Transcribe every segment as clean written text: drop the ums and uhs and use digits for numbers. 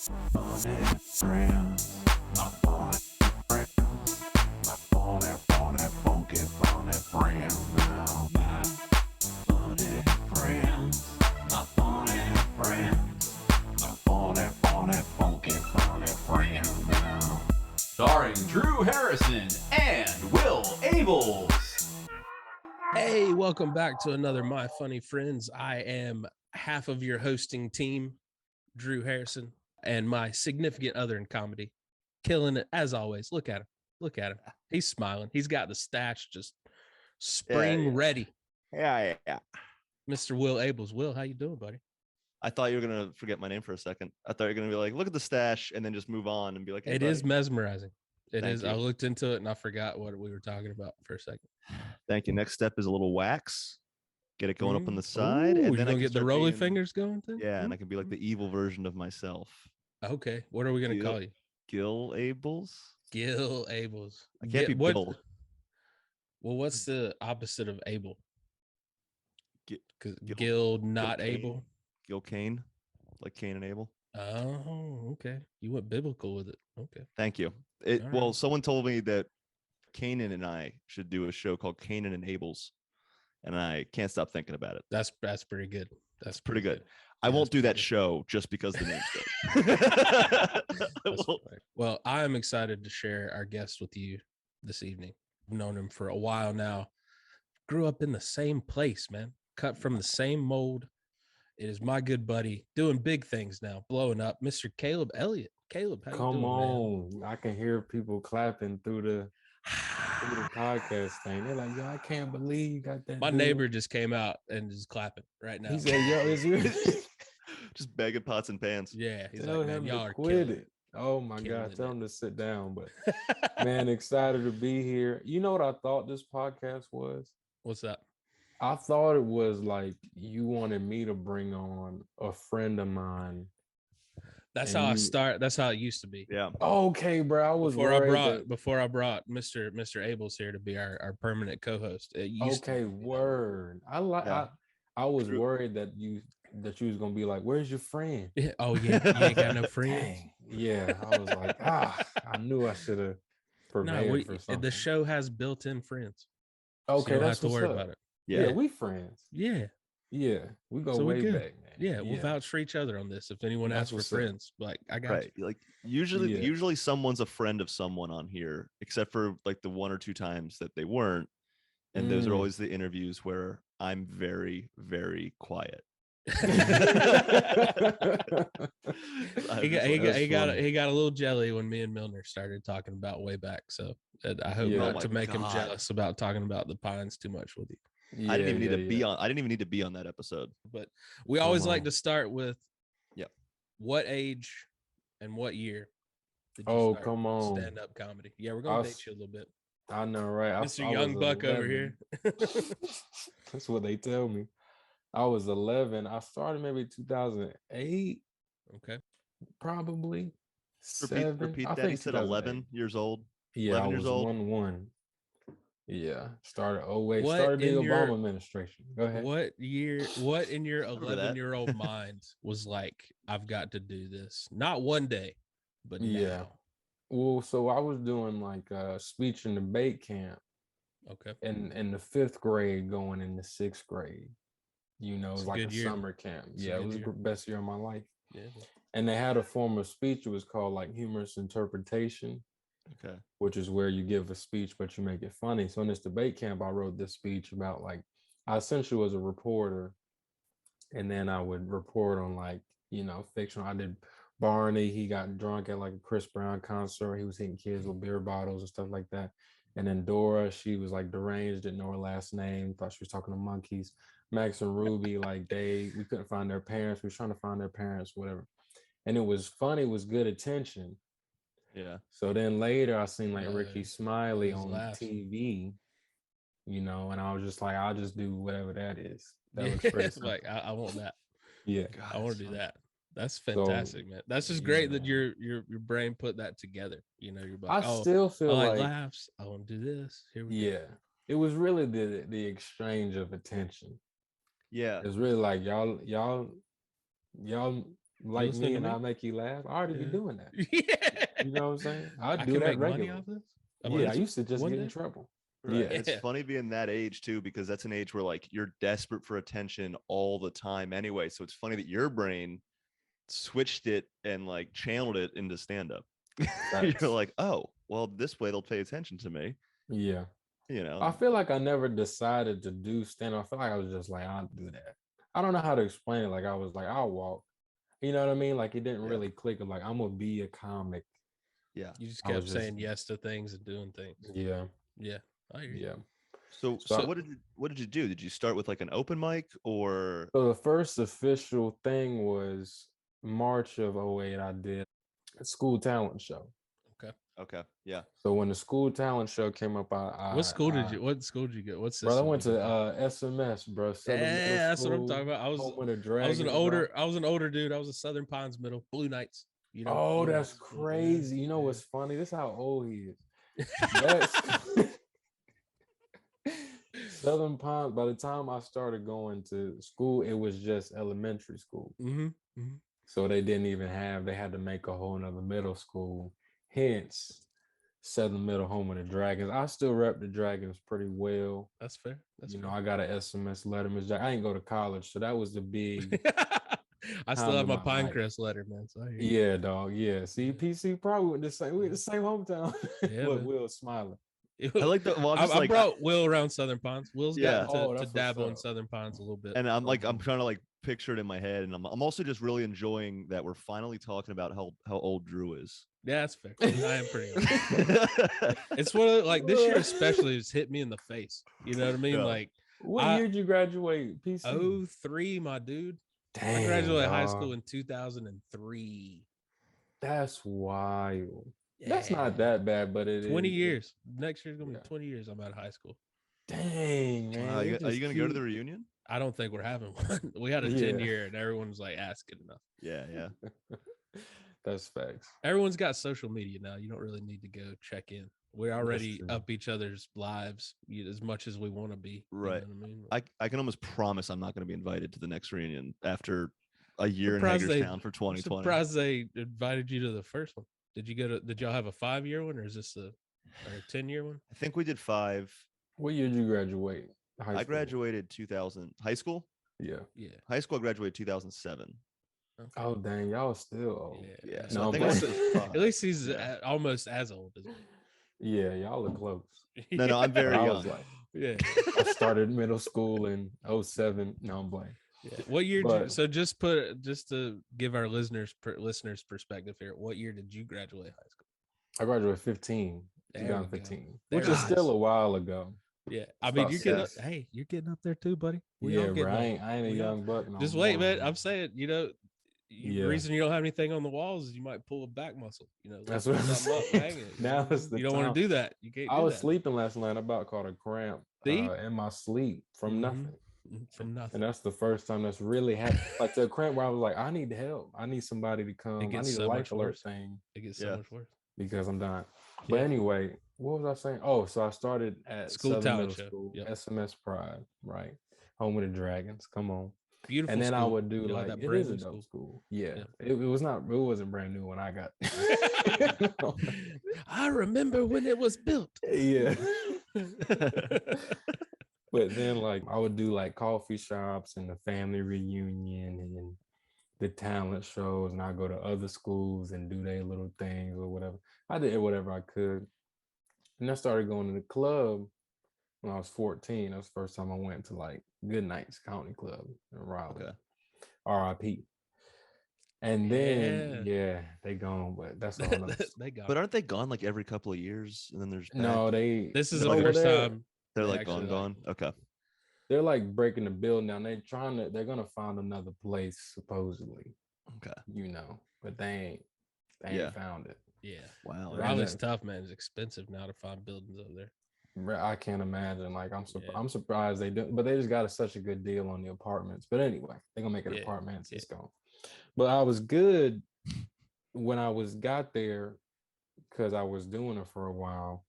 funny friends, my funny friends, my funky friends now. My funny friends, my funny friends, my funky friends now. Starring Drew Harrison and Will Abeles. Hey, welcome back to another My Funny Friends. I am half of your hosting team, Drew Harrison, and my significant other in comedy, killing it as always. Look at him. Look at him. He's smiling. He's got the stash just spring ready. Yeah. Mr. Will Abeles. Will, how you doing, buddy? I thought you were going to forget my name for a second. I thought you were going to be like, look at the stash and then just move on and be like, hey, It is mesmerizing. It is. You. I looked into it and I forgot what we were talking about for a second. Thank you. Next step is a little wax. Get it going up on the side. Ooh, and then I can get the roly fingers going then? Yeah, and I can be like the evil version of myself. Okay. What are we going to call you? Gil Abeles? Gil Abeles. I can't be Bill. Well, what's the opposite of Abel? Gil, Gil not Abel? Gil Kane, like Cain and Abel. Oh, okay. You went biblical with it. Okay. Thank you. Well, someone told me that Kanan and I should do a show called Kanan and Abeles, and I can't stop thinking about it. That's pretty good. That's pretty good. Yeah, I won't do that show just because the name's good. Well, I am excited to share our guest with you this evening. I've known him for a while now. Grew up in the same place, man. Cut from the same mold. It is my good buddy doing big things now, blowing up, Mr. Caleb Elliott. Caleb, how you doing, man? I can hear people clapping through the podcast thing. They're like, yo, I can't believe you got that. My neighbor just came out and is clapping right now. He said, yo, is you just begging pots and pans? Yeah, he's tell like, man, him y'all to are quit it. Oh my God, tell him to sit down. But man, excited to be here. You know what I thought this podcast was? What's that? I thought it was like you wanted me to bring on a friend of mine. That's how I start. That's how it used to be. Yeah. Okay, bro. I was before I brought Mr. Abeles here to be our permanent co-host. Okay, word. I was worried that you was gonna be like, "Where's your friend?" Yeah. Oh yeah, you ain't got no friends. Dang. Yeah, I was like, I knew I should have prepared for something. The show has built-in friends. Okay, so you don't that's have to worry about it. Yeah, we friends. Yeah, we go way back, man. Yeah, we'll vouch for each other on this. If anyone asks for friends, like I got you. Like usually someone's a friend of someone on here, except for like the one or two times that they weren't. And those are always the interviews where I'm very, very quiet. he got a little jelly when me and Milner started talking about way back. So I hope not to make him jealous about talking about the Pines too much with you. I didn't even need to be on. I didn't even need to be on that episode. But we always like to start with, yep. What age and what year did you start stand-up comedy? Yeah, we're gonna date you a little bit. I know, right? Mr. Young Buck 11. Over here. That's what they tell me. I was 11. I started maybe 2008. Okay, probably. Repeat that. He said 11 years old. Yeah, 11 I years was old. 1-1. Yeah, started 08. Started the Obama administration. Go ahead. What in your 11-year-old mind was like, I've got to do this? Not one day, but now. Well, so I was doing like a speech and debate camp. Okay. In the 5th grade, going into 6th grade. You know, it was like a summer camp. It was the best year of my life. Yeah. And they had a form of speech. It was called like humorous interpretation. Okay. Which is where you give a speech, but you make it funny. So in this debate camp, I wrote this speech about like, I essentially was a reporter, and then I would report on like, fiction. I did Barney. He got drunk at like a Chris Brown concert. He was hitting kids with beer bottles and stuff like that. And then Dora, she was like deranged, didn't know her last name, thought she was talking to monkeys. Max and Ruby, like we couldn't find their parents. We were trying to find their parents, whatever. And it was funny, it was good attention. Yeah. So then later I seen like Ricky Smiley on TV, and I was just like, I'll just do whatever that is. That looks pretty like I want that. Yeah. God, I want to do that. That's fantastic, man. That's just great that your brain put that together. You're like, I still feel like laughs. I want to do this. Here we go. It was really the exchange of attention. Yeah. It's really like y'all like listening me to and me? I make you laugh. I already be Yeah. doing that. Yeah. You know what I'm saying? I I do can that make money regularly. off this. Yeah, I used to just one get in day? trouble. Right. Yeah. It's Yeah. funny being that age too, because that's an age where like you're desperate for attention all the time anyway. So it's funny that your brain switched it and like channeled it into stand-up. Facts. You're like, oh, well, this way they'll pay attention to me. Yeah. You know. I feel like I never decided to do stand up. I feel like I was just like, I'll do that. I don't know how to explain it. Like I was like, I'll walk. You know what I mean? Like it didn't Yeah. really click. I'm like, I'm gonna be a comic. Yeah. You just I kept was just- saying yes to things and doing things. Yeah. Yeah. I hear you. Yeah. So So- what did you do? Did you start with like an open mic or So the first official thing was March of '08. I did a school talent show. okay, yeah. So when the school talent show came up, What school did you go? What system? Brother, I went did you to go? SMS, bro. Southern Middle Yeah, that's what I'm School, talking about. home of the I was Dragons, an bro. older dude. I was a Southern Pines Middle, Blue Knights. You know. Oh, you know, that's yeah, crazy. You know yeah. what's funny? This is how old he is. That's Southern Pines. By the time I started going to school, it was just elementary school. Mm-hmm. Mm-hmm. So they didn't even have, they had to make a whole nother middle school. Hence, Southern Middle, home of the Dragons. I still rep the Dragons pretty well. That's fair. That's You know, fair. I got an SMS letter. I ain't go to college, so that was the big. I still time have of my my life. Pinecrest letter, man. So I hear you. Yeah, dog. Yeah. See, Yeah. PC probably went the same. We the same hometown. Yeah, Look, man. Will smiling. I like the well, I'm just I like brought Will around Southern Pines. Will's Yeah. gotten Oh, to that's what's dabble in up. Southern Pines a little bit. and I'm like I'm Mhm. trying to like picture it in my head, and I'm also just really enjoying that we're finally talking about how old Drew is. Yeah, that's fair. I am pretty old. It's one of like this year especially it's hit me in the face. You know what I mean? Yeah. Like What I- year did you graduate? PC. 03, my dude. Dang, I graduated high dog. school in 2003. That's wild. That's Yeah. not that bad, but it 20 is. years. Next year's gonna Yeah. be 20 years. I'm out of high school. Dang, man. Are it you just gonna go to the keep- reunion? I don't think we're having one. We had a Yeah. 10-year and everyone's like asking enough. Yeah. That's facts. Everyone's got social media now. You don't really need to go check in. We're already true. up each other's lives as much as we want to be. Right. You know what I mean? I can almost promise I'm not going to be invited to the next reunion after a year in Surprised they- Hagerstown for I'm 2020. surprised they invited you to the first one. Did y'all have a 5-year one or is this a 10-year one? I think we did 5. What year did you graduate? High I school? graduated 2000 high school. Yeah. Yeah. High school I graduated 2007. Okay. Oh, dang. Y'all still old. Yeah. Yeah. So No, I think but- I was At least he's Yeah. almost as old as me. Yeah, y'all are close. No, I'm But very I young. was like, Yeah. I started middle school in 07. No, I'm blank. Yeah. What year? But- So just to give our listeners perspective here. What year did you graduate high school? I graduated 15, There we go. 2015, There which we is go. still a while ago. Yeah, I It's mean, about you're getting up, six. hey, you're getting up there too, buddy. We all Yeah, getting bro. up. I ain't a We all- young buck. No Just wait, more, man. I'm saying, the Yeah. reason you don't have anything on the walls is you might pull a back muscle. That's lift what I'm something up, saying. hang it, Now is the you don't want time. to do that. You can't. I do was that. sleeping last night. I about caught a cramp See? in my sleep from Mhm. nothing. From nothing. And that's the first time that's really happened. Like to a cramp where I was like, I need help. I need somebody to come. I gets need so a much life alert worse. thing It gets so Yeah. much worse. because I'm dying. But Yeah. anyway, what was I saying? Oh, so I started at School Southern talent Middle show. School, Yep. SMS Pride, right? Home of the Dragons. Come on. Beautiful. And then I school. would do You know, like that it brand is a new dope school. Yeah. Yeah. It wasn't brand new when I got I remember when it was built. yeah. But then like I would do like coffee shops and the family reunion and the talent shows, and I go to other schools and do their little things or whatever. I did whatever I could. And I started going to the club when I was 14. That was the first time I went to like Good Nights County Club in Raleigh. Okay. RIP. And then they gone, but that's all. They got. But aren't they gone like every couple of years? And then there's No, back? they. This is No, the like, first they're- time. They're they like actually, gone. Okay. They're like breaking the building down. They're gonna find another place supposedly, Okay. but they ain't Yeah. found it. Yeah. Wow. Right. Raleigh's tough, man. It's expensive now to find buildings over there. I can't imagine. Like Yeah. I'm surprised they do, but they just got such a good deal on the apartments. But anyway, they're gonna make it Yeah, apartments. yeah. It's gone. But I was good when got there because I was doing it for a while,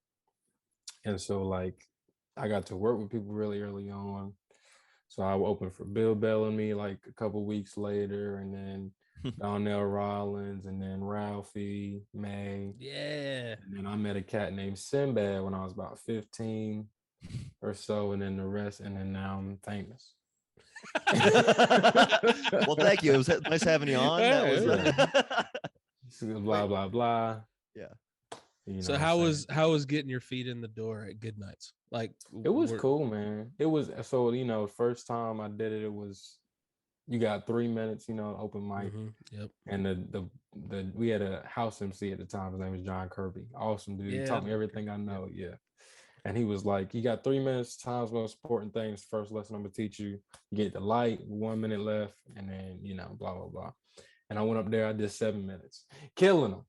and so like I got to work with people really early on. So I opened for Bill Bellamy like a couple weeks later, and then Donnell Rollins, and then Ralphie, May. Yeah. And then I met a cat named Sinbad when I was about 15 or so, and then the rest, and then now I'm famous. Well, thank you. It was nice having you on. That was Blah blah blah. Yeah. You know So what how I'm was saying? getting your feet in the door at Good Nights? Like It was cool, man. It was so first time I did it, it was you got 3 minutes, open mic, Yep. and the we had a house MC at the time. His name was John Kirby. Awesome dude. He Yeah, taught me everything I know. Yeah. And he was like, you got 3 minutes, time's most important things. First lesson I'm gonna teach you. You get the light, 1 minute left, and then blah blah blah. And I went up there, I did 7 minutes, killing them.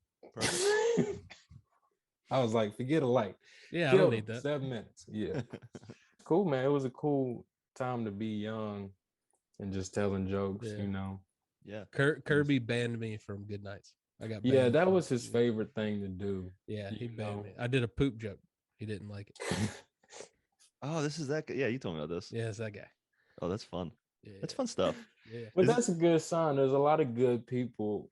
I was like, forget a light. Yeah, I Kill don't them. need that. 7 minutes. Yeah. Cool, man. It was a cool time to be young and just telling jokes, Yeah. Yeah. Kirby banned me from Good Nights. I got Yeah, banned that from- was his favorite thing to do. Yeah, he you banned know. me. I did a poop joke. He didn't like it. Oh, this is that guy. Yeah, you told me about this. Yeah, it's that guy. Oh, that's fun. Yeah, That's fun stuff. Yeah. But Is it- that's a good sign. There's a lot of good people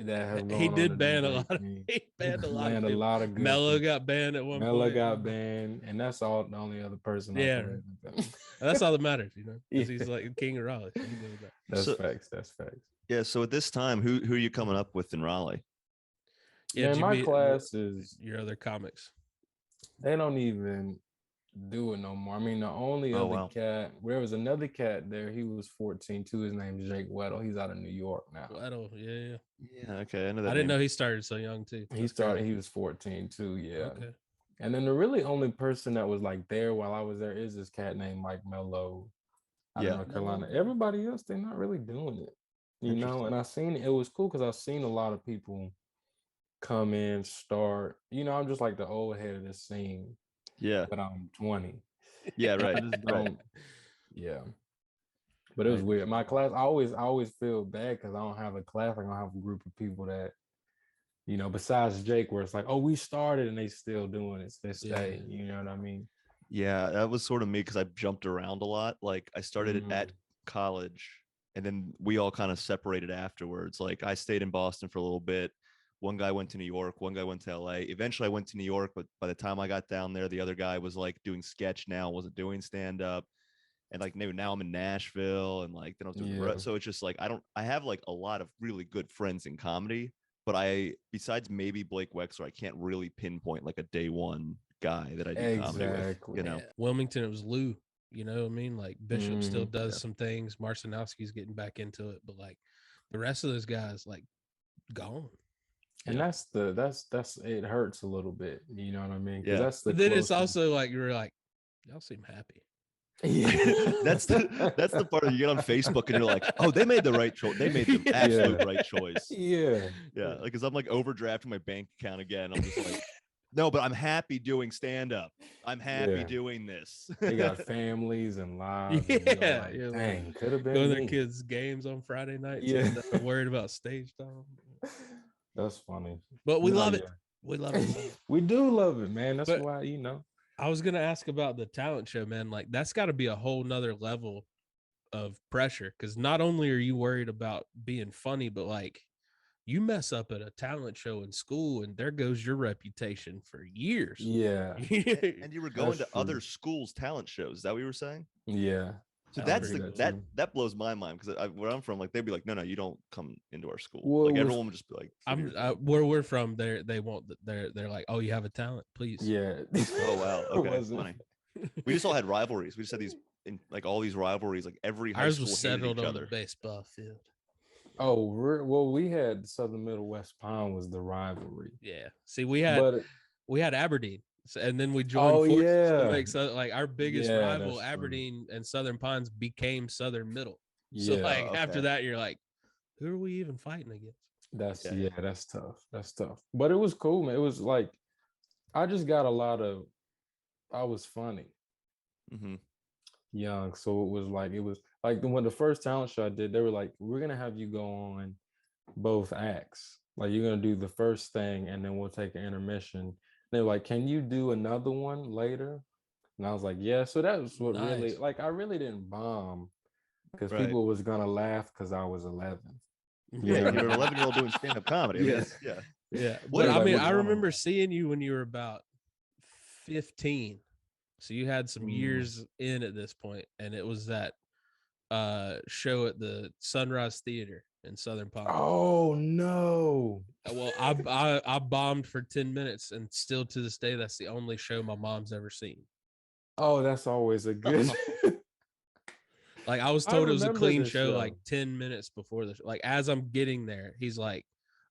that have gone He on did to ban do a great lot of things. he banned a lot of Banned people. good Mello people. got banned at one Mello point. got banned, and that's all the only other person. Yeah, I can remember. That's all that matters, because Yeah. he's like the king of Raleigh. So he did that. That's So- facts. That's facts. Yeah. So at this time, who are you coming up with in Raleigh? Yeah, Man, did you my meet class is your other comics. they don't even do it no more. I mean, the only Oh, other wow. cat, there was another cat there. He was 14 too. His name's Jake Weddle. He's out of New York now. Weddle, yeah. Yeah. Okay. I know that. I didn't name. know he started so young too. He That's started. crazy. He was 14 too. Yeah. Okay. And then the really only person that was like there while I was there is this cat named Mike Mello. I Yeah. don't know, Carolina. Everybody else, they're not really doing it. Interesting. And I seen it was cool because I've seen a lot of people come in, start. I'm just like the old head of this scene, Yeah. but I'm 20. Yeah. I Right. just right. don't. Yeah. But it was weird. My class, I always feel bad because I don't have a class. I don't have a group of people that, besides Jake, where it's like, oh, we started and they still doing it to this day. You know what I mean? Yeah, that was sort of me because I jumped around a lot. Like I started it at Mm. college, and then we all kind of separated afterwards. Like I stayed in Boston for a little bit. One guy went to New York, one guy went to LA. Eventually I went to New York, but by the time I got down there, the other guy was like doing sketch now, wasn't doing stand up. And like now I'm in Nashville, and like then I was doing Yeah. so it's just like I have like a lot of really good friends in comedy, but besides maybe Blake Wexler, I can't really pinpoint like a day one guy that I do comedy with. Exactly. Yeah. Wilmington, it was Lou. You know what I mean? Like Bishop still Mhm. does Yeah. some things. Marcinowski's getting back into it, but like the rest of those guys, like gone. And that's it hurts a little bit. You know what I mean? 'Cause Yeah. that's the But then it's closest- also like you're like, y'all seem happy. Yeah. That's the part you get on Facebook and you're like, oh, they made the right choice. They made the absolute Yeah. right choice. Yeah. Yeah, like, cause I'm like overdrafting my bank account again. I'm just like, no, but I'm happy doing stand up. I'm happy Yeah. doing this. They got families and lives. And Yeah, like, yeah, like, dang, could have been Going to their me. kids' games on Friday nights. Yeah. Yeah. Worried about stage time. That's funny. But we No, love it. yeah. We love it. We do love it, man. That's But- why, I was gonna ask about the talent show, man. Like that's got to be a whole nother level of pressure because not only are you worried about being funny, but like you mess up at a talent show in school, and there goes your reputation for years. Yeah. And you were going That's to other true. schools' talent shows. Is that what you were saying? Yeah. So I that's agree the with that too. that blows my mind because where I'm from, like they'd be like, no, you don't come into our school. Well, like it was- everyone would just be like, I'm where we're from. They won't. They're like, oh, you have a talent, please. Yeah. oh wow, It okay, wasn't- funny. We just all had rivalries. We just had these like all these rivalries. Like every high Ours school was hated settled each on other. the baseball field. Oh, well, we had Southern Middle West Pine was the rivalry. Yeah. See, we had Aberdeen, and then we joined. Oh, forces yeah. to make like our biggest Yeah, rival, that's true. Aberdeen and Southern Pines, became Southern Middle. Yeah, So like okay. after that, you're like, who are we even fighting against? that's Yeah. that's tough. That's tough. But it was cool, man. It was like I just got I was funny Mm-hmm. young. So it was like when the first talent show I did, they were like, we're gonna have you go on both acts. Like you're gonna do the first thing and then we'll take an intermission. They were like, can you do another one later? And I was like, yeah. So that was what really Nice. like I really didn't bomb because Right. people was gonna laugh because I was 11. Yeah, you're an 11-year-old doing stand-up comedy. I mean, Yeah. yeah. Yeah. What But I is mean, going I on remember that? seeing you when you were about 15. So you had some Mm. years in at this point, and it was that show at the Sunrise Theater in Southern Palm. Oh no. Well, I bombed for 10 minutes, and still to this day, that's the only show my mom's ever seen. Oh, that's always a good. Like I was I told it was a remember clean this show show. like 10 minutes before the show. Like as I'm getting there, he's like,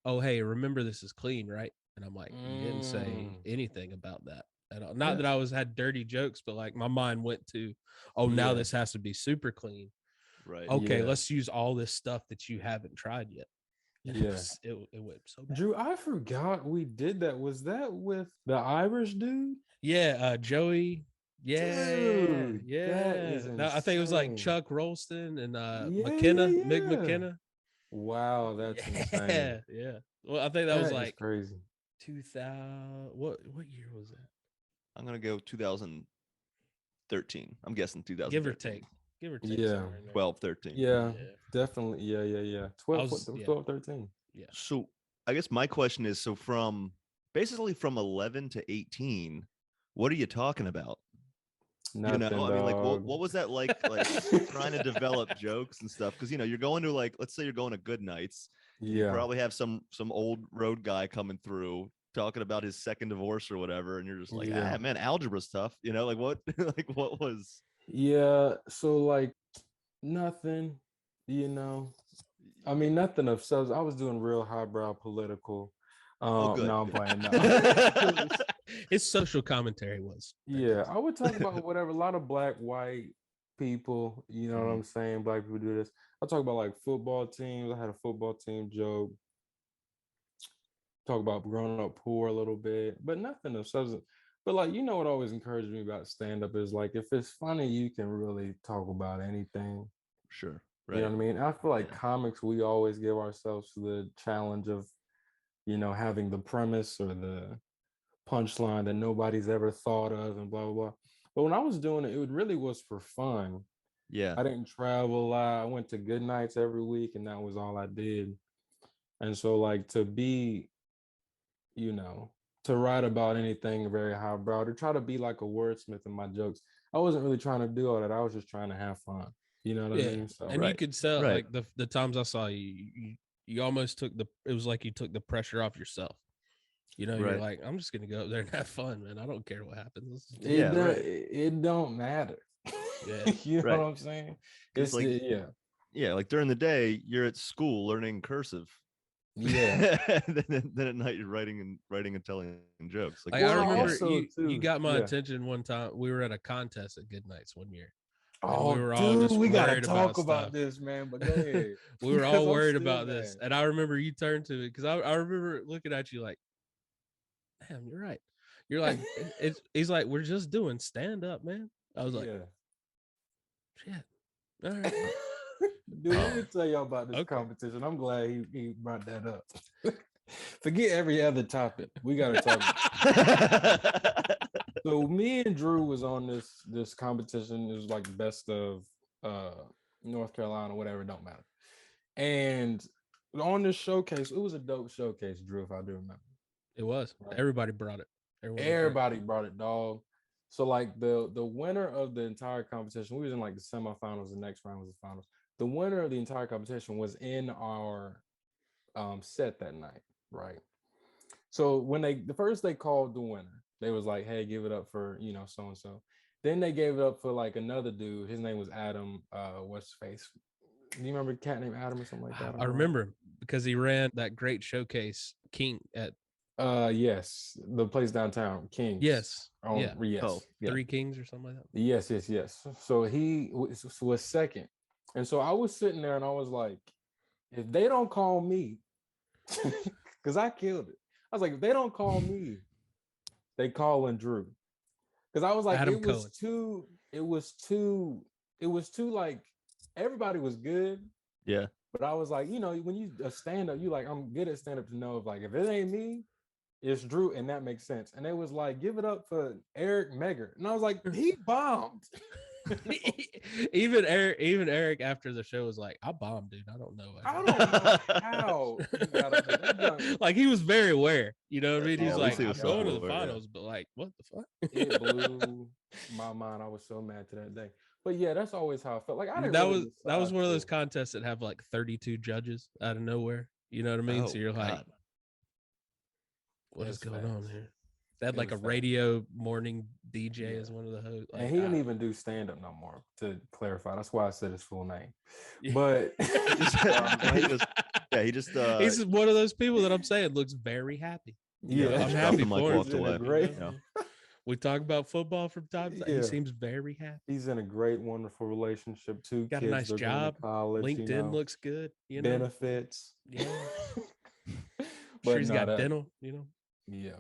"Oh, hey, remember this is clean, right?" And I'm like, "You didn't say anything about that at all." Not that I had dirty jokes, but like my mind went to, "Oh, now Yeah. this has to be super clean." Right. Okay, Yeah. let's use all this stuff that you haven't tried yet. And Yeah. it went so bad. Drew, I forgot we did that. Was that with the Irish dude? Yeah, Joey. Yeah, Dude, yeah. that is No, I think it was like insane. Chuck Rolston and Yeah, McKenna, yeah, Mick yeah. McKenna. Wow, that's Yeah, insane. yeah. Well, I think that was That is like crazy. 2000. What year was that? I'm gonna go 2013. I'm guessing 2013. Give or take. Yeah. somewhere in there. 12, 13. Yeah, Yeah. definitely. Yeah. 12, 13. Yeah. So I guess my question is, so from 11 to 18, what are you talking about? Nothing, I mean, like, dog. what was that like trying to develop jokes and stuff? Because you're going to, like, let's say you're going to Good Nights. You Yeah. probably have some old road guy coming through talking about his second divorce or whatever, and you're just like, Yeah. man, algebra stuff. Like what like what was Yeah, so like nothing, I mean, nothing of substance. I was doing real highbrow political. good. No, I'm playing. No. His social commentary was. Yeah, I would talk about whatever. A lot of black, white people, you know what I'm saying? Black people do this. I talk about like football teams. I had a football team joke. Talk about growing up poor a little bit, but nothing of substance. But like, what always encouraged me about stand-up is like, if it's funny, you can really talk about anything. Sure. You know Right. what I mean? I feel like Yeah. comics, we always give ourselves the challenge of, having the premise or the punchline that nobody's ever thought of and blah, blah, blah. But when I was doing it, it really was for fun. Yeah. I didn't travel a lot. I went to Good Nights every week, and that was all I did. And so like to be, to write about anything very highbrow, to try to be like a wordsmith in my jokes, I wasn't really trying to do all that. I was just trying to have fun. You know what I mean? So And you could tell Right. like the times I saw you almost took it was like you took the pressure off yourself. You're Right. like, I'm just gonna go up there and have fun, man. I don't care what happens. it don't matter. Yeah. You know Right. what I'm saying? It's like, yeah. Yeah, like during the day, you're at school learning cursive. Yeah. then at night, you're writing and telling jokes. Like I remember also, you got my yeah. attention one time. We were at a contest at Good Nights one year. Oh, we were all just we gotta worried talk about about stuff. this, man. But go ahead. We were all Because I'm worried still about this. mad. And I remember you turned to me because I remember looking at you like, damn, you're right. You're like, he's like, we're just doing stand up, man. I was like, yeah. shit. All right. Dude, let me tell y'all about this Okay. competition. I'm glad he brought that up. Forget every other topic. We gotta talk. So me and Drew was on this competition. It was like best of North Carolina, whatever, it don't matter. And on this showcase, it was a dope showcase, Drew, if I do remember. It was. Right. Everybody brought it. Everybody brought it, dog. So like the winner of the entire competition, we was in like the semifinals, the next round was the finals. The winner of the entire competition was in our set that night, right? So when the first they called the winner, they was like, hey, give it up for, so and so. Then they gave it up for like another dude. His name was Adam. What's his face? Do you remember a cat named Adam or something like that? I remember him because he ran that great showcase King at yes, the place downtown, Kings. Yes. Yes. Oh, yeah. Three Kings or something like that. Yes. So he was second. And so I was sitting there and I was like, if they don't call me, because I killed it. I was like, if they don't call me, they calling Drew. Because I was like, Adam it was too like, everybody was good. Yeah. But I was like, when you a stand-up, you like, I'm good at stand-up to know if like, if it ain't me, it's Drew, and that makes sense. And it was like, give it up for Eric Megger. And I was like, he bombed. even Eric after the show was like, I bombed, dude. I don't know. I don't know how he got up there. That junk, Like he was very aware. You know what I mean? Yeah, He's at like, least he I'm was going to the self-aware, yeah. finals, but like, what the fuck? it blew my mind. I was so mad to that day. But yeah, that's always how I felt. Like I didn't that really was decide one of those to- contests that have like 32 judges out of nowhere. You know what I mean? So Oh, you're like, God. what is It's going on facts. here? They had It like a was facts. radio morning DJ Yeah. as one of the hosts. And he didn't even do stand up no more. To clarify, that's why I said his full name. Yeah. But He just, yeah, he just, he's one of those people that I'm saying looks very happy. You know, yeah, I'm just dropped happy the mic, for him. walked He's in a away. great- You know? Yeah. We talk about football from time to time. He Yeah. seems very happy. he's in a great, wonderful relationship. Two Got a kids, nice they're going job. to college. LinkedIn you know, looks good. You know, benefits. yeah. But Sure, he's no, got that- dental. You know, Yeah.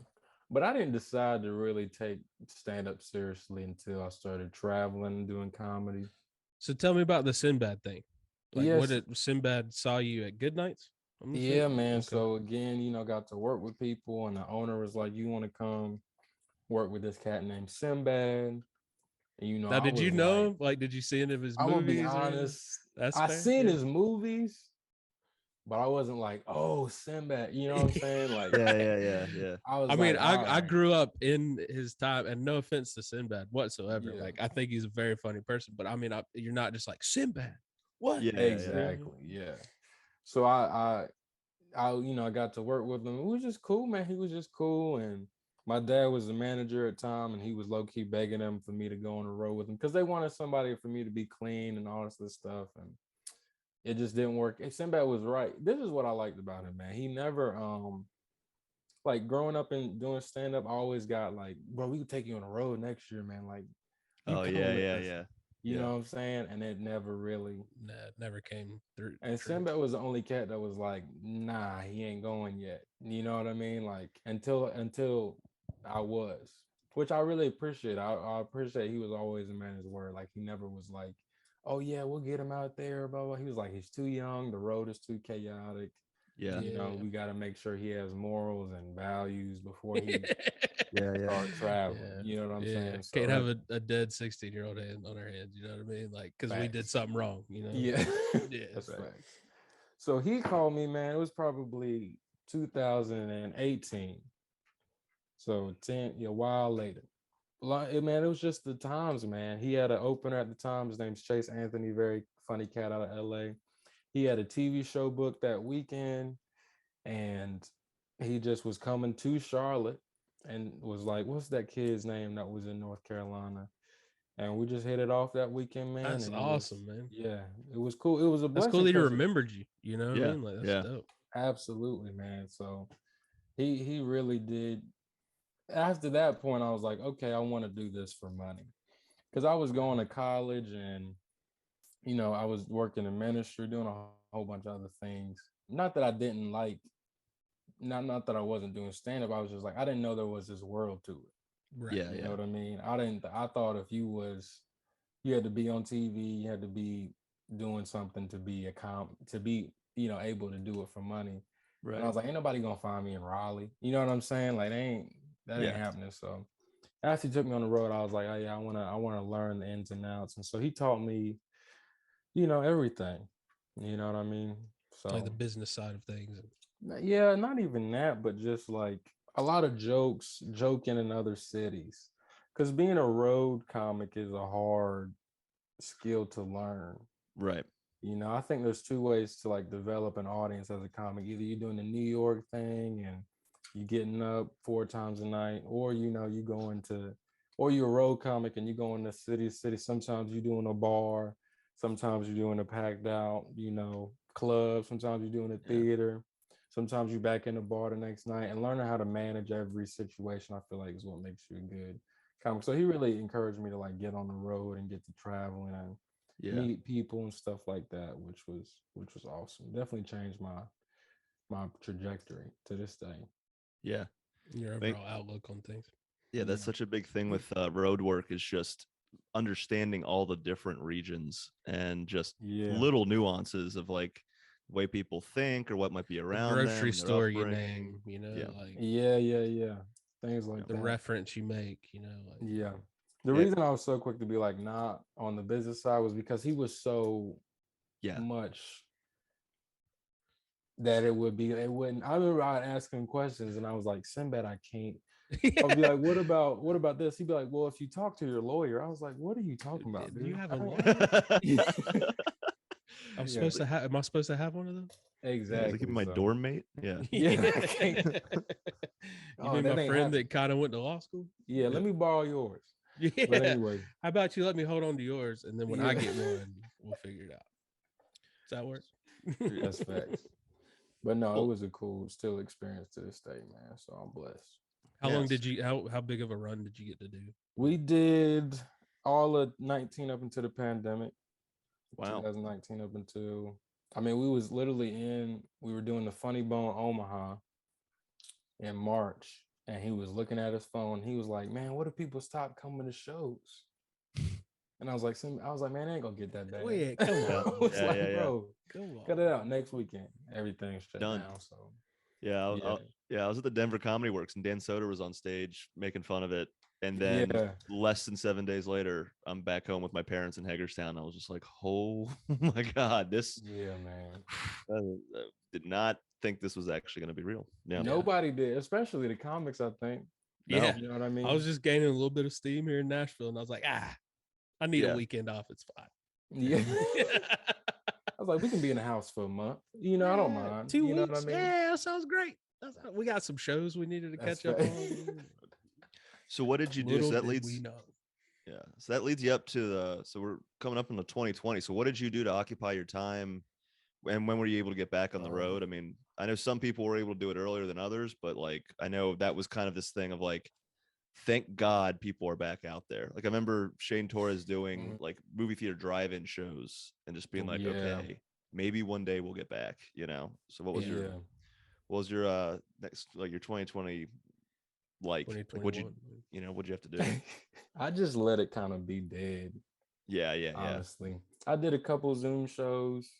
But I didn't decide to really take stand up seriously until I started traveling and doing comedy. so tell me about the Sinbad thing. Like, Yes. what did Sinbad saw you at Good Nights? I'm Yeah, assuming? man. Okay. So again, got to work with people, and the owner was like, "You want to come work with this cat named Sinbad?" And Now, I did you was know like, him? Like, did you see any of his I'm gonna movies? be or anything? honest. That's I fair, seen yeah. his movies, but I wasn't like, "Oh, Sinbad." You know what I'm saying? Like, Yeah. I was. I mean, like, I "Alright." grew up in his time, and no offense to Sinbad whatsoever. Yeah. Like, I think he's a very funny person, but I mean, you're not just like Sinbad. What? Yeah. Exactly. Yeah. So I got to work with him. It was just cool, man. He was just cool. And my dad was the manager at the time, and he was low key begging them for me to go on the road with him because they wanted somebody for me to be clean and all this other stuff. And it just didn't work. And Sinbad was right. This is what I liked about him, man. He never, like growing up and doing stand up, I always got like, bro, we could take you on the road next year, man. Like, you Oh, come yeah, with yeah, us. yeah. You Yeah. know what I'm saying? And it never really. Nah, it never came through. And true. Sinbad was the only cat that was like, nah, he ain't going yet. You know what I mean? Like until I was, which I really appreciate. I appreciate he was always a man of his word. Like he never was like, oh yeah, we'll get him out there, blah blah. He was like, he's too young, the road is too chaotic. Yeah. Yeah. We got to make sure he has morals and values before he Yeah. start traveling. Yeah, You know what I'm yeah. saying? So Can't have a dead 16-year-old on our hands. You know what I mean? Like, because we did Facts. something wrong. You know? Yeah. Yeah, That's right. facts. So he called me, man. It was probably 2018. So a while later. Man, it was just the times, man. He had an opener at the time. His name's Chase Anthony, very funny cat out of LA. He had a TV show booked that weekend, and he just was coming to Charlotte and was like, what's that kid's name that was in North Carolina? And we just hit it off that weekend, man. That's and awesome, man. Yeah, it was cool. It was a That's blessing. cool that he 'cause remembered you. You know what I Yeah, mean? Like, that's yeah. dope. Absolutely, man. So he really did. After that point, I was like, okay, I want to do this for money. Because I was going to college and I was working in ministry, doing a whole bunch of other things. Not that I didn't like, not that I wasn't doing stand-up. I was just like, I didn't know there was this world to it. Right. Yeah, You know what I mean? I thought if you had to be on TV, you had to be doing something to be able to do it for money. Right. And I was like, ain't nobody gonna find me in Raleigh. You know what I'm saying? Like that ain't Yeah. happening. So after he took me on the road, I was like, oh yeah, I wanna learn the ins and outs. And so he taught me, everything. You know what I mean? So Like the business side of things. yeah, not even that, but just like a lot of joking in other cities. Because being a road comic is a hard skill to learn. Right. I think there's two ways to like develop an audience as a comic. Either you're doing the New York thing and you're getting up 4 times a night, or or you're a road comic and you go into city. Sometimes you're doing a bar, sometimes you're doing a packed out, club, sometimes you're doing a theater, sometimes you're back in the bar the next night. And learning how to manage every situation, I feel like, is what makes you a good comic. So he really encouraged me to like get on the road and get to traveling and meet people and stuff like that, which was awesome. Definitely changed my trajectory to this day. Yeah. Your overall outlook on things. Yeah, that's such a big thing with road work, is just understanding all the different regions and just little nuances of like the way people think or what might be around the them, grocery their store you upbringing. name, Yeah. like Yeah. Things like the that. reference you make, like Yeah. The Yeah. reason I was so quick to be like, nah, on the business side was because he was so Yeah. much that it wouldn't. I remember I'd ask him questions and I was like, Sinbad, I can't. I'd be like, what about this? He'd be like, well, if you talk to your lawyer. I was like, what are you talking about, Do dude? you have a I don't- lawyer? I'm Yeah. supposed to have. Am I supposed to have one of those? Yeah, Exactly. is it keeping my so- dorm mate? Yeah. Yeah, I can't. You Oh, mean that my ain't friend happening. that kind of went to law school? Yeah, let me borrow yours. Yeah. But anyway, How about you let me hold on to yours, and then when I Yeah. get one, we'll figure it out. Does that work? that's facts. But no, Well- it was a cool still experience to this day, man. So I'm blessed. How long Yes. did you? How big of a run did you get to do? We did all of 19 up until the pandemic. Wow. 2019 up until we was literally we were doing the Funny Bone Omaha in March, and he was looking at his phone. He was like, "Man, what if people stop coming to shows?" And I was like, "Man, I ain't gonna get that bad." Wait, come I on. was Yeah, like, yeah, yeah. "Bro, Come on. cut it out next weekend. Everything's shut Done. down." So Yeah, yeah, I was at the Denver Comedy Works, and Dan Soder was on stage making fun of it. And then yeah, less than 7 days later, I'm back home with my parents in Hagerstown. I was just like, oh my God, this yeah, man. I did not think this was actually going to be real. Yeah. Nobody did, especially the comics. I think. Yeah. You know what I mean? I was just gaining a little bit of steam here in Nashville, and I was like, I need Yeah. a weekend off. It's fine. yeah. I was like, we can be in the house for a month. You know, I don't mind. 2 You know weeks. what I mean? Yeah, that sounds great. We got some shows we needed to That's catch up right. on. So what did you do? Little So that did leads, we know. yeah. So that leads you up to so we're coming up into 2020. So what did you do to occupy your time? And when were you able to get back on the road? I mean, I know some people were able to do it earlier than others, but like, I know that was kind of this thing of like, thank God people are back out there. Like I remember Shane Torres doing like movie theater drive-in shows and just being like, Yeah. okay, maybe one day we'll get back, you know? So what was Yeah. your next, like your 2020, like what'd you, 2021. what'd you have to do? I just let it kind of be dead, Yeah. honestly. I did a couple Zoom shows.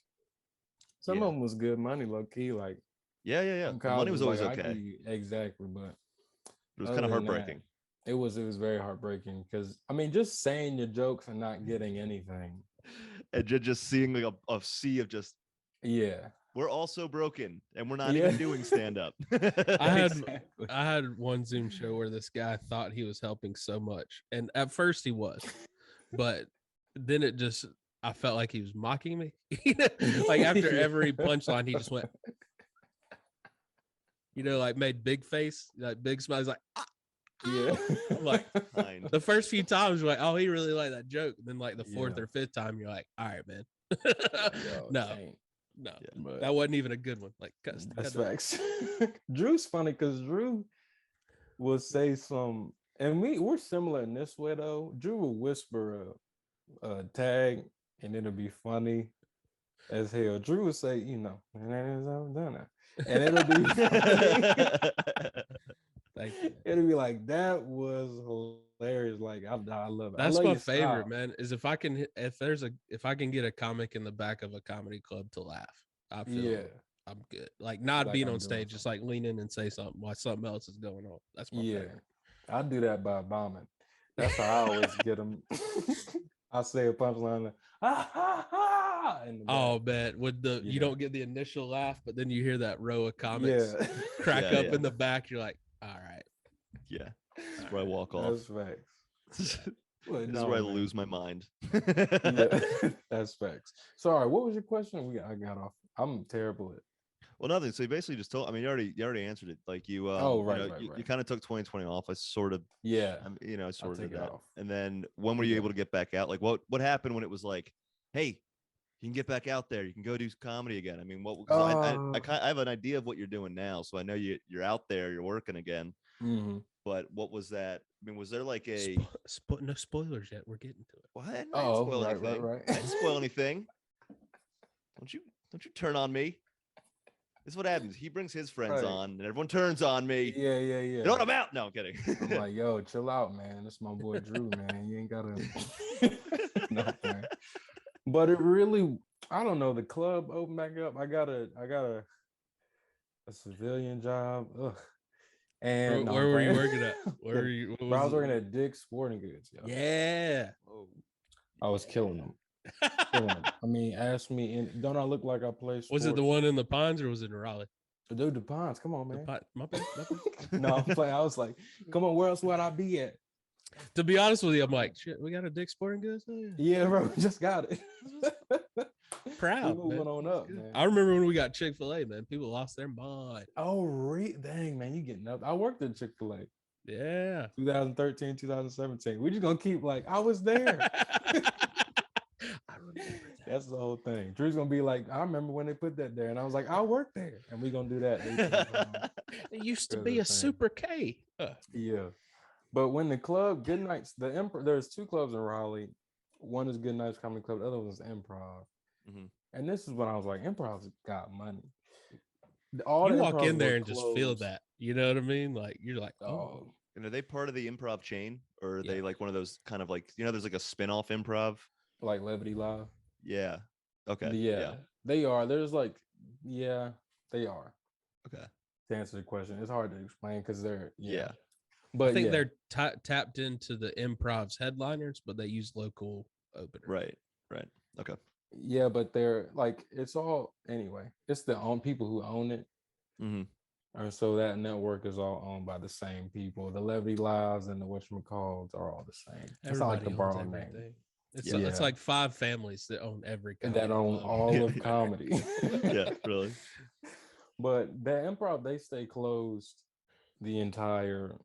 Some Yeah. of them was good money, low key. Like, Yeah. some The money colleges, was always like, okay. exactly, but It was other kind of than that, heartbreaking. it was very heartbreaking because just saying your jokes and not getting anything. And just seeing like a sea of just, Yeah. we're all so broken and we're not Yeah. even doing stand-up. Exactly. I had one Zoom show where this guy thought he was helping so much, and at first he was, but then I felt like he was mocking me. Like after Yeah. every punchline, he just went, like made big face, like big smile. He's like, ah. Yeah. I'm like, Kind. the first few times you're like, oh, he really liked that joke. And then like the fourth Yeah. or fifth time, you're like, all right, man. Yo, No, dang. Yeah. But that wasn't even a good one. Like, that's facts. Drew's funny because Drew will say some, and we're similar in this way though. Drew will whisper a tag, and it'll be funny as hell. Drew will say, and it'll be funny. Thank you. It'll be like, that was hilarious. Like I love it. I That's love my your favorite, style. man. Is if I can get a comic in the back of a comedy club to laugh, I feel Yeah. I'm good. Like not Like being I'm on doing stage, just like lean in and say something while something else is going on. That's my Yeah. favorite. I do that by bombing. That's how I always get them. I say a punchline, like, ha ha ha. In the Oh back. man, with you Yeah. don't get the initial laugh, but then you hear that row of comics Yeah. crack Yeah, up yeah. in the back. You're like, all right. Yeah. This is where I walk off. That's facts. This Well, is no, where I man. lose my mind. Yeah, that's facts. Sorry, what was your question? I got off. I'm terrible at. Well, nothing. So you basically just told. I mean, you already answered it. Like you, Right. you kind of took 2020 off. I sort of, Yeah, I sort of take did it that. off. And then when were you Yeah. able to get back out? Like what happened when it was like, hey, you can get back out there. You can go do comedy again. I mean, I have an idea of what you're doing now, so I know you're out there, you're working again. Mm-hmm. But what was that? I mean, was there like a No spoilers yet. We're getting to it. well, I didn't Oh, spoil right. anything. I didn't spoil anything. Don't you turn on me. This is what happens. He brings his friends Right. on, and everyone turns on me. Yeah. You know what I'm out? No, I'm kidding. I'm like, yo, chill out, man. That's my boy Drew, man. You ain't gotta. Nah, man. But it really, I don't know. The club opened back up. I got a civilian job. Ugh. And no, Where I'm were you playing. working at? Where were you? What Bro, I was it? working at Dick's Sporting Goods. Yo. Yeah. Oh, I was killing them. Killing them. I mean, ask me, and don't I look like I play sports? Was it the one in the Pines or was it in Raleigh? Dude, the Ponds. Come on, The man. My bad. My bad. No, I'm playing. I was like, come on, where else would I be at? To be honest with you, I'm like, shit, we got a Dick's Sporting Goods? Oh, yeah. Yeah, bro, we just got it. Proud. We moving man. on That's up, good. man. I remember when we got Chick-fil-A, man. People lost their mind. Oh, dang, man, you getting up. I worked at Chick-fil-A Yeah. 2013, 2017. We're just gonna keep like, I was there. I remember that. That's the whole thing. Drew's gonna be like, I remember when they put that there, and I was like, I worked there, and we're gonna do that. It used to Good be a thing. Super K. Yeah. But when the club, Good Nights, the Emperor, there's two clubs in Raleigh. One is Good Nights Comedy Club, the other one's Improv. Mhm. And this is when I was like, Improv's got money. You the walk Improvs in there were and just feel closed. that. You know what I mean? Like, you're like, oh. Oh, And are they part of the improv chain, or are Yeah. they like one of those kind of like, there's like a spin-off improv? like Levity Live. Yeah. Okay. Yeah, they are. There's like, yeah, they are. Okay. To answer the question, it's hard to explain because they're Yeah. But I think yeah, they're tapped into the Improv's headliners, but they use local openers. Right. Right. Okay. yeah, but they're like, it's all anyway. It's the own people who own it. Mm-hmm. And so that network is all owned by the same people. The Levity Lives and the whatchamacallits are all the same. It's not like the Everybody owns borrowed name. everything. It's Yeah. it's like 5 families that own every And comedy that own club. all of comedy. Yeah. Really. But the Improv, they stay closed the entire.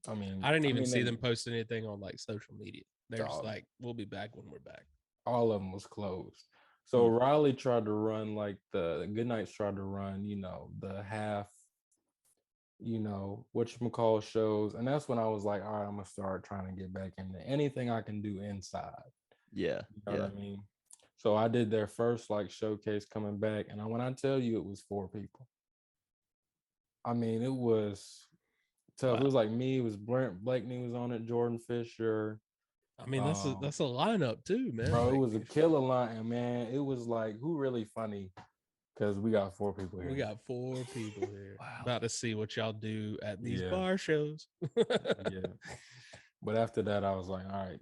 I mean, I didn't even see they- them post anything on like social media. They're just Dog. like, we'll be back when we're back. All of them was closed. So Riley tried to run like the Good Nights tried to run, the half, whatchamacall shows. And that's when I was like, all right, I'm gonna start trying to get back into anything I can do inside. Yeah. You know what I mean? So I did their first like showcase coming back. And when I tell you it was 4 people, I mean, it was tough. Wow. It was like me, it was Brent Blakeney was on it, Jordan Fisher. I mean, that's a lineup too, man. Bro, it Like, was a killer line, and man, it was like, who really funny? Because we got 4 people here. we got 4 people here. Wow. About to see what y'all do at these Yeah. bar shows. Yeah. But after that, I was like, all right,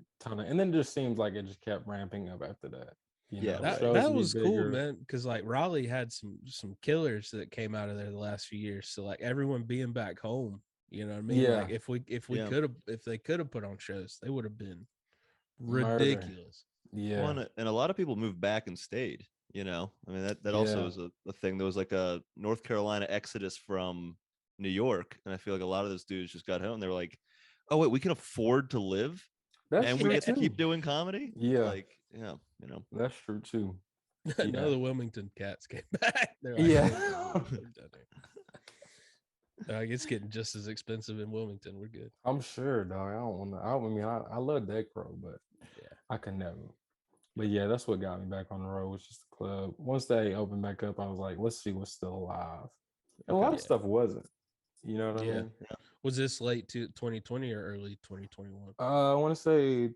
and then it just seems like it just kept ramping up after that. Yeah, shows that would be was cool, bigger. man. Because like Raleigh had some killers that came out of there the last few years. So like everyone being back home, you know what I mean? Yeah. Like if they could have put on shows, they would have been Murder. ridiculous. Yeah. Well, and a lot of people moved back and stayed. I mean, that also Yeah. is a thing. There was like a North Carolina exodus from New York, and I feel like a lot of those dudes just got home. They were like, "Oh wait, we can afford to live, That's and we true get to too. keep doing comedy." Yeah. Like, That's true too. None of the Wilmington cats came back. They're like, Yeah. "Oh, we're done here." Like, it's getting just as expensive in Wilmington. We're good. I'm sure, dog. I don't want to. I love Deck Row, but Yeah. I can never. But yeah, that's what got me back on the road. Was just the club. Once they opened back up, I was like, let's see what's still alive. And a lot of Yeah. stuff wasn't. You know what I Yeah. mean? Was this late to 2020 or early 2021? I want to say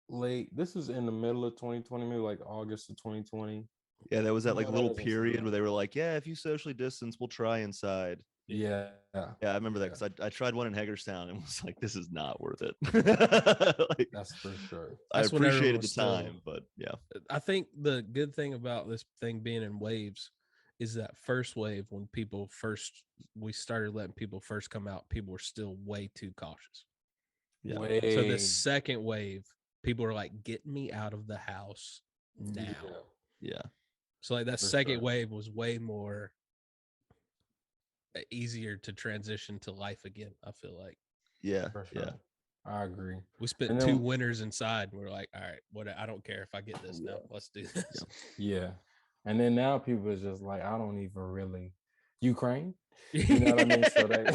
late. This was in the middle of 2020, maybe like August of 2020. Yeah, there was that No, like that little doesn't period sound where they were like, "Yeah, if you socially distance, we'll try inside." Yeah. Yeah, I remember that because I tried one in Hagerstown and was like, "This is not worth it." Like, That's for sure. I That's when everyone appreciated the was still- time, but yeah, I think the good thing about this thing being in waves is that first wave when we started letting people first come out, people were still way too cautious. Yeah. Way. So the second wave, people are like, "Get me out of the house now." yeah, So like that For second sure. wave was way more easier to transition to life again. I feel like yeah, For sure. yeah. I agree. we spent And 2 then- winters inside. And we're like, all right, what? I don't care if I get this now. Let's do this. Yeah. And then now people is just like, I don't even really Ukraine. You know what I mean? So they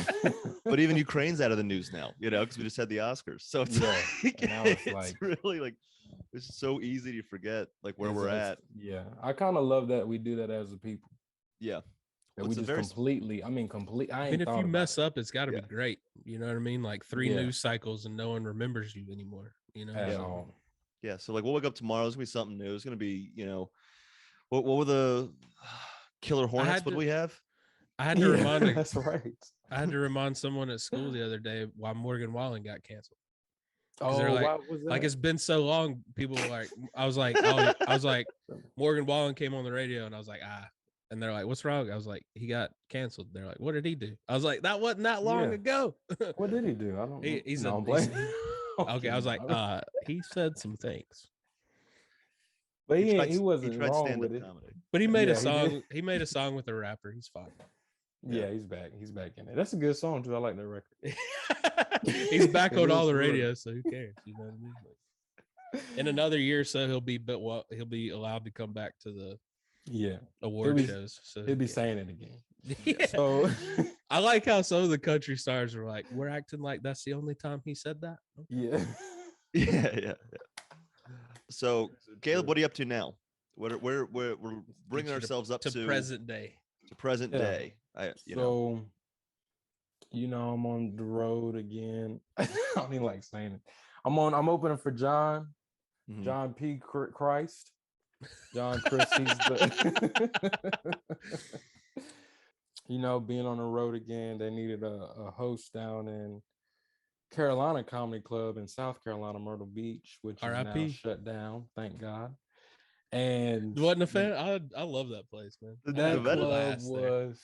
But even Ukraine's out of the news now, because we just had the Oscars. So it's Yeah, like, and now it's it's like- really like it's so easy to forget like where we're it's- at. Yeah. I kind of love that we do that as a people. Yeah, That Well, we it's a just very- completely, I mean, I mean, if you mess up, it's got to Yeah. be great. You know what I mean? Like 3 Yeah. news cycles and no one remembers you anymore. at So- all. yeah. So like we'll wake up tomorrow. It's gonna be something new. It's gonna be what were the killer hornets? had What do to- we have? I had to remind That's right. I had to remind someone at school the other day why Morgan Wallen got canceled. Oh, They're like, why was that? like it's been so long. People were like, I was like, Morgan Wallen came on the radio, and I was like, and they're like, what's wrong? I was like, he got canceled. They're like, what did he do? I was like, that wasn't that long Yeah. ago. What did he do? I don't know. He's No, a I'm playing. okay. I was like, he said some things, but he tried wasn't wrong stand-up with it. comedy. but he made a Yeah, he song. did. He made a song with a rapper. He's fine. Yeah, he's back. He's back in it. That's a good song too. I like that record. He's back It on all is the for real. radio, so who cares? You know what I mean? Like, in another year or so, he'll be allowed to come back to the Yeah, award be- shows. So he'll be saying it again. yeah. So I like how some of the country stars are like, we're acting like that's the only time he said that. yeah. Yeah. So, Caleb, what are you up to now? We're bringing you ourselves up to present day. to present Yeah. day. You know. So, I'm on the road again. I don't even like saying it. I'm opening for John Mhm. John P. Christ. John Chris, he's the being on the road again. They needed a host down in Carolina Comedy Club in South Carolina, Myrtle Beach, which is now R.I.P. shut down, thank God. And Wasn't a fan. I love that place, man. The that Venice- club was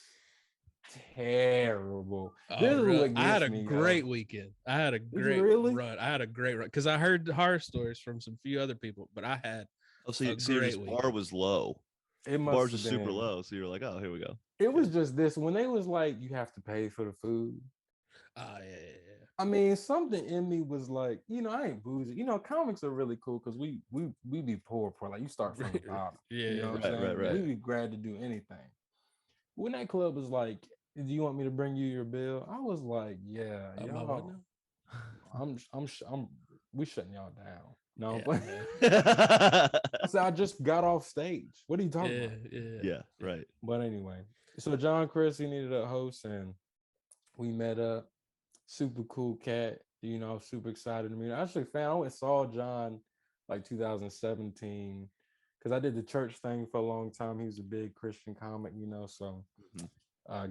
terrible. This is really? what I had gets a me, great yo. weekend. I had a you great really? run. I had a great run because I heard horror stories from some few other people, but I had Oh, so a your great just bar weekend. was low. It The must bar was have just super been. low. So you were like, oh, here we go. It was just this when they was like, you have to pay for the food. Yeah. I mean, something in me was like, I ain't bougie. Comics are really cool because we be poor. Like you start from the bottom. Yeah, You know what right, I'm saying? right. We be glad to do anything. When that club was like, do you want me to bring you your bill? I was like, yeah, I'm like, what now? we shutting y'all down. No, Yeah, but man. I said I just got off stage. What are you talking about? Yeah, right. But anyway, so John Chris, he needed a host, and we met up. Super cool cat, super excited to meet him. Actually, I went and saw John like 2017 because I did the church thing for a long time. He was a big Christian comic, so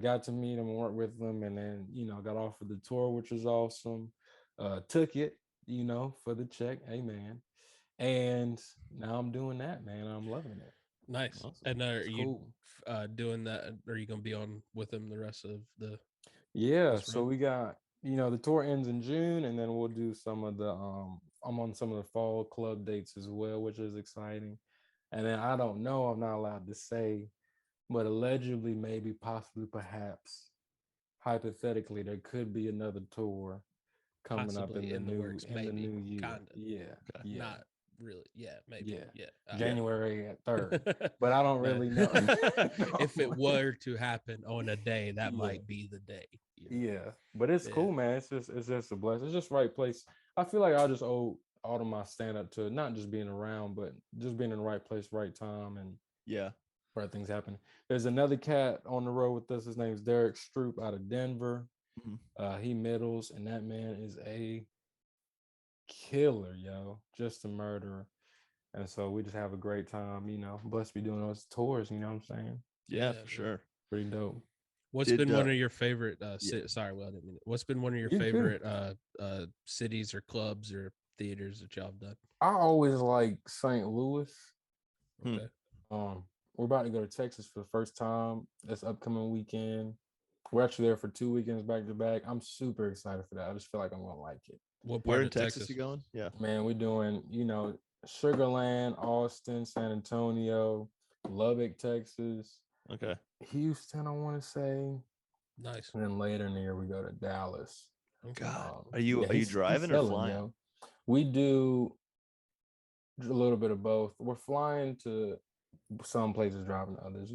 got to meet him and work with him, and then got offered the tour, which was awesome. Took it, for the check, amen. And now I'm doing that, man. I'm loving it. Nice. Awesome. And are It's you cool. doing that? Are you going to be on with them the rest of the? Yeah, this so run? we got the tour ends in June, and then we'll do some of the I'm on some of the fall club dates as well, which is exciting. And then I don't know, I'm not allowed to say, but allegedly, maybe, possibly, perhaps, hypothetically, there could be another tour coming Possibly up in the works, in maybe, the new year. kinda. Yeah, yeah. Not really. Yeah, maybe. Yeah. Yeah. January 3rd. But I don't No. really know. If it were to happen on a day, that Yeah. might be the day. Yeah, but it's Yeah. cool, man. It's just a blessing. It's just right place. I feel like I just owe all of my stand up to not just being around, but just being in the right place, right time, and Yeah. right things happen. There's another cat on the road with us. His name's Derek Stroop out of Denver. Mhm. He middles, and that man is a killer, yo, just a murderer. And so we just have a great time, blessed to be doing those tours, you know what I'm saying? Yeah, Yeah, for sure. Pretty dope. What's Did, been one of your favorite yeah. sorry, well, I didn't mean it. What's been one of your You too. favorite cities or clubs or theaters that y'all have done? I always like St. Louis. Hmm. Okay. We're about to go to Texas for the first time this upcoming weekend. We're actually there for 2 weekends back to back. I'm super excited for that. I just feel like I'm gonna like it. What part Where in of Texas you going? Yeah. Man, we're doing, Sugarland, Austin, San Antonio, Lubbock, Texas, Okay. Houston, I want to say. Nice. And then later in the year we go to Dallas. God. Are you he's driving or selling, flying? yo. We do a little bit of both. We're flying to some places, driving to others,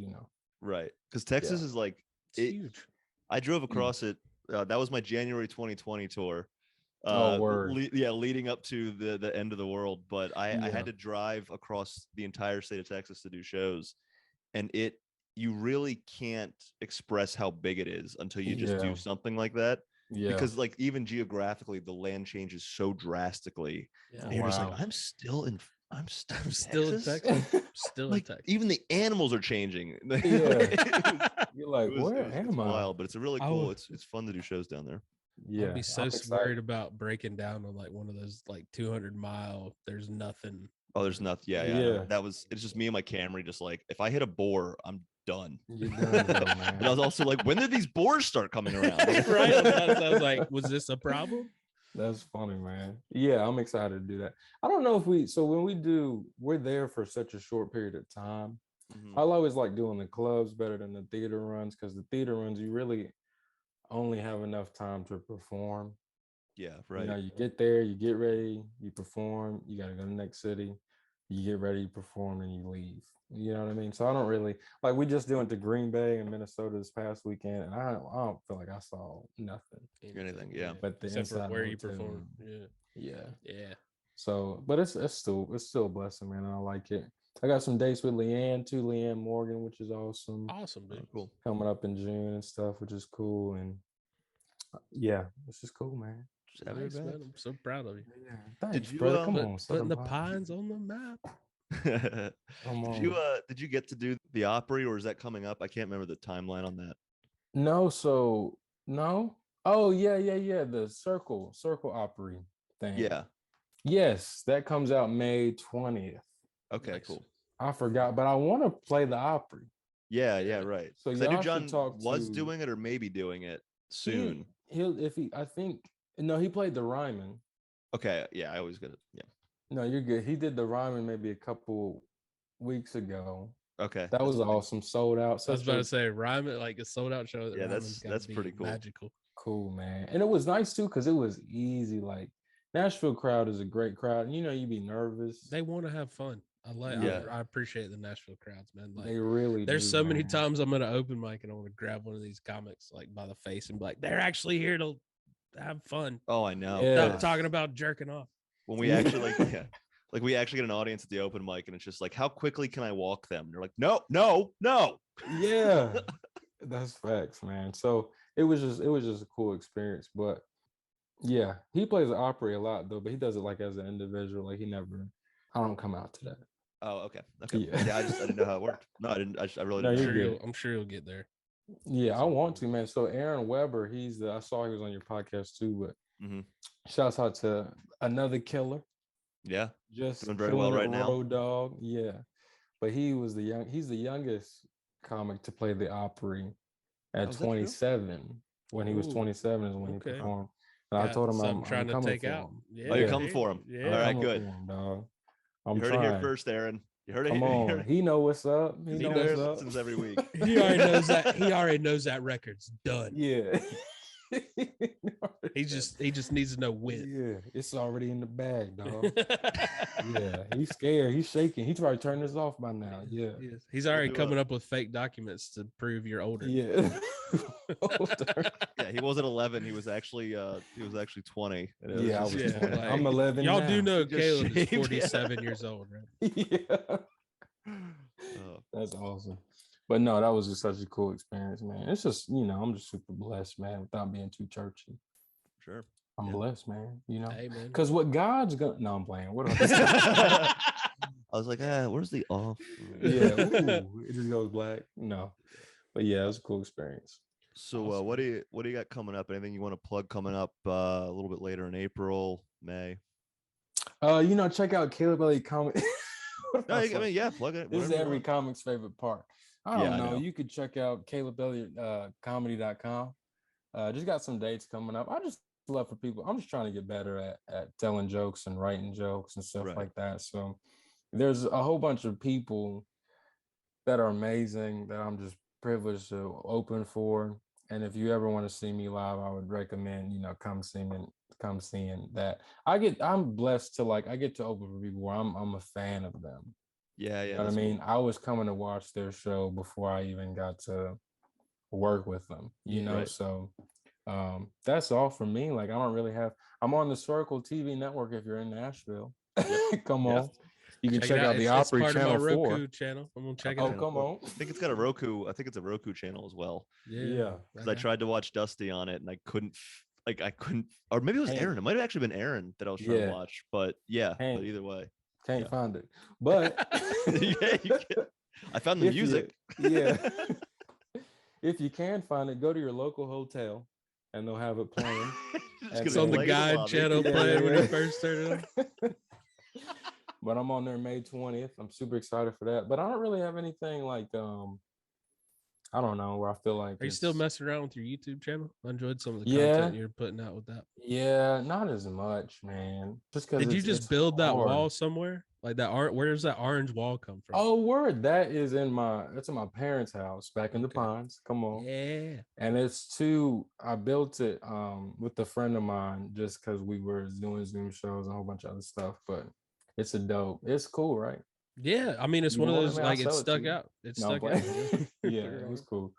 Right. Because Texas is like It's huge. I drove across it. That was my January 2020 tour. Word. Leading up to the end of the world. But I Yeah. had to drive across the entire state of Texas to do shows, and you really can't express how big it is until you just do something like that. Yeah. Because like even geographically, the land changes so drastically. Yeah. And you're just like, I'm still I'm still I'm still in Texas? Texas. Still in Like Texas. even the animals are changing. You're like, where it's am I? wild, but it's a really I cool. would- It's fun to do shows down there. Yeah, I'd be so I'm worried excited. about breaking down on like one of those like 200-mile. There's nothing. Oh, there's nothing. Yeah, yeah. Yeah. No, it's just me and my Camry. Just like if I hit a boar, I'm done. You're done, though, man. And I was also like, when did these boars start coming around? Right. I was like, was this a problem? That's funny, man. Yeah, I'm excited to do that. I don't know if we're there for such a short period of time. Mhm. I'll always like doing the clubs better than the theater runs because the theater runs, you really only have enough time to perform. Yeah, You right. know, you get there, you get ready, you perform, you got to go to the next city, you get ready, you perform, and you leave. You know what I mean? So I don't really like we just went to Green Bay and Minnesota this past weekend, and I don't feel like I saw nothing. Anything, yeah. But the Except for inside where you hotel perform. room, Yeah. yeah. Yeah. So, but it's still a blessing, man. I like it. I got some dates with Leanne too, Leanne Morgan, which is awesome. Awesome, dude. Cool. Coming up in June and stuff, which is cool. And yeah, it's just cool, man. Just have her Nice, back. man. I'm so proud of you. Yeah, thanks, you, brother. Come Put- on, putting the Southern Pine. pines on the map. Come Did you get to do the Opry, or is that coming up? I can't remember the timeline on that. No, so no. Oh yeah. The Circle Opry thing. Yeah. Yes, that comes out May 20th. Okay, Nice. cool. I forgot, but I want to play the Opry. Yeah, yeah, right. So 'Cause I knew y'all should John talk was to- doing it or maybe doing it soon. I think no, he played the Ryman. Okay, yeah, I always get it. Yeah. No, you're good. He did the Ryman maybe a couple weeks ago. Okay. That was funny. awesome. Sold out. I was Such about a to say, Ryman, like a sold out show. Yeah, Ryman's gotta that's be pretty cool. Magical. cool, man. And it was nice too, because it was easy. Like Nashville crowd is a great crowd. You know, you be nervous. They want to have fun. Yeah. I appreciate the Nashville crowds, man. Like, They really there's do, so many man. times I'm gonna open mic and I want to grab one of these comics like by the face and be like, they're actually here to have fun. Oh, I know. Yeah. Stop talking about jerking off. When we actually like we actually get an audience at the open mic and it's just like, how quickly can I walk them? And they're like, no. Yeah, that's facts, man. So it was just a cool experience. But yeah, he plays the Opry a lot though, but he does it like as an individual. Like I don't come out to that. Oh, okay. Okay. Yeah. Yeah, I didn't know how it worked. No, I didn't. I really No, didn't. you're know. good. I'm sure you'll get there. Yeah, I want to, man. So Aaron Weber, I saw he was on your podcast too, but Mhm. shouts out to another killer. Yeah. Just Doing very well killing it, right now. Road Dog. Yeah. But he's the youngest comic to play the Opry Oh, at is that true? 27. When he was Ooh, 27 is when he okay. performed. And I Got told him something I'm trying to coming take for out. him. Yeah, Oh, you're Yeah. coming for him. Yeah. All right, Coming good. for him, dog. I'm You heard trying. it here first, Aaron. You heard it. Come you on. heard it. He know what's up. He He know knows what's up. listens every week. He already knows that. He already knows that record's done. Yeah. He just needs to know when. Yeah, it's already in the bag, dog. Yeah, he's scared. He's shaking. He's probably turned this off by now. Yeah. Yes. He's already do coming up with fake documents to prove you're older. Yeah. Yeah, he wasn't 11. He was actually 20. And it was Yeah, I just- was Yeah, 20. like, I'm 11 Y'all now. do know He just Caleb is shaved, yeah. 47 years old, right? Yeah. Oh, That's awesome. But no, that was just such a cool experience, man. It's just, I'm just super blessed, man, without being too churchy. sure. I'm Yeah. blessed, man. Hey, man. Because what God's gonna no, I'm playing. What else? I was like, where's the off? Yeah, ooh, it just goes black. No. But yeah, it was a cool experience. So Awesome. what do you got coming up? Anything you want to plug coming up a little bit later in April, May? Check out Caleb Elliott Comic. No, I mean, yeah, plug it. This is whatever you every want. comic's favorite part. I Yeah, don't I know. know. You could check out Caleb Elliott comedy.com. Just got some dates coming up. I just love for people. I'm just trying to get better at telling jokes and writing jokes and stuff Right. like that. So there's a whole bunch of people that are amazing that I'm just privileged to open for. And if you ever want to see me live, I would recommend, come seeing that. I'm blessed to I get to open for people where I'm a fan of them. Yeah, yeah. You know what I that's mean? cool. I was coming to watch their show before I even got to work with them, Right. So that's all for me. I don't really I'm on the Circle TV network if you're in Nashville. Come Yeah. on. You can check it out the It's Opry part Channel of my 4. Roku channel. I'm gonna check it Oh, out. come on. I think it's got a Roku. I think it's a Roku channel as well. Yeah. Because I tried to watch Dusty on it and I couldn't. Or maybe it was Hank. Aaron. It might have actually been Aaron that I was trying Yeah. to watch. But yeah, Hank. but either way. Can't find it. But Yeah, you can. I found the if you- music. yeah. If you can find it, go to your local hotel and they'll have it playing. Just It's It's gonna on the play in guide lobby. channel Yeah, playing when yeah. you first started on. But I'm on there May 20th. I'm super excited for that. But I don't really have anything like I don't know, where I feel like Are you still it's- messing around with your YouTube channel? I enjoyed some of the Yeah. content you're putting out with that. Yeah, not as much, man. Just because Did you just it's build that hard. wall somewhere? Like that art? Where does that orange wall come from? Oh, word. That's in my parents' house back in the Okay. Pines. Come on. Yeah. And I built it with a friend of mine just because we were doing Zoom shows and a whole bunch of other stuff. But it's cool, right? Yeah. I mean, it's You one of want it, those, man, I'll like, it sell it to stuck you. out. It No, I'm stuck out. playing. Yeah, Put it on. was cool.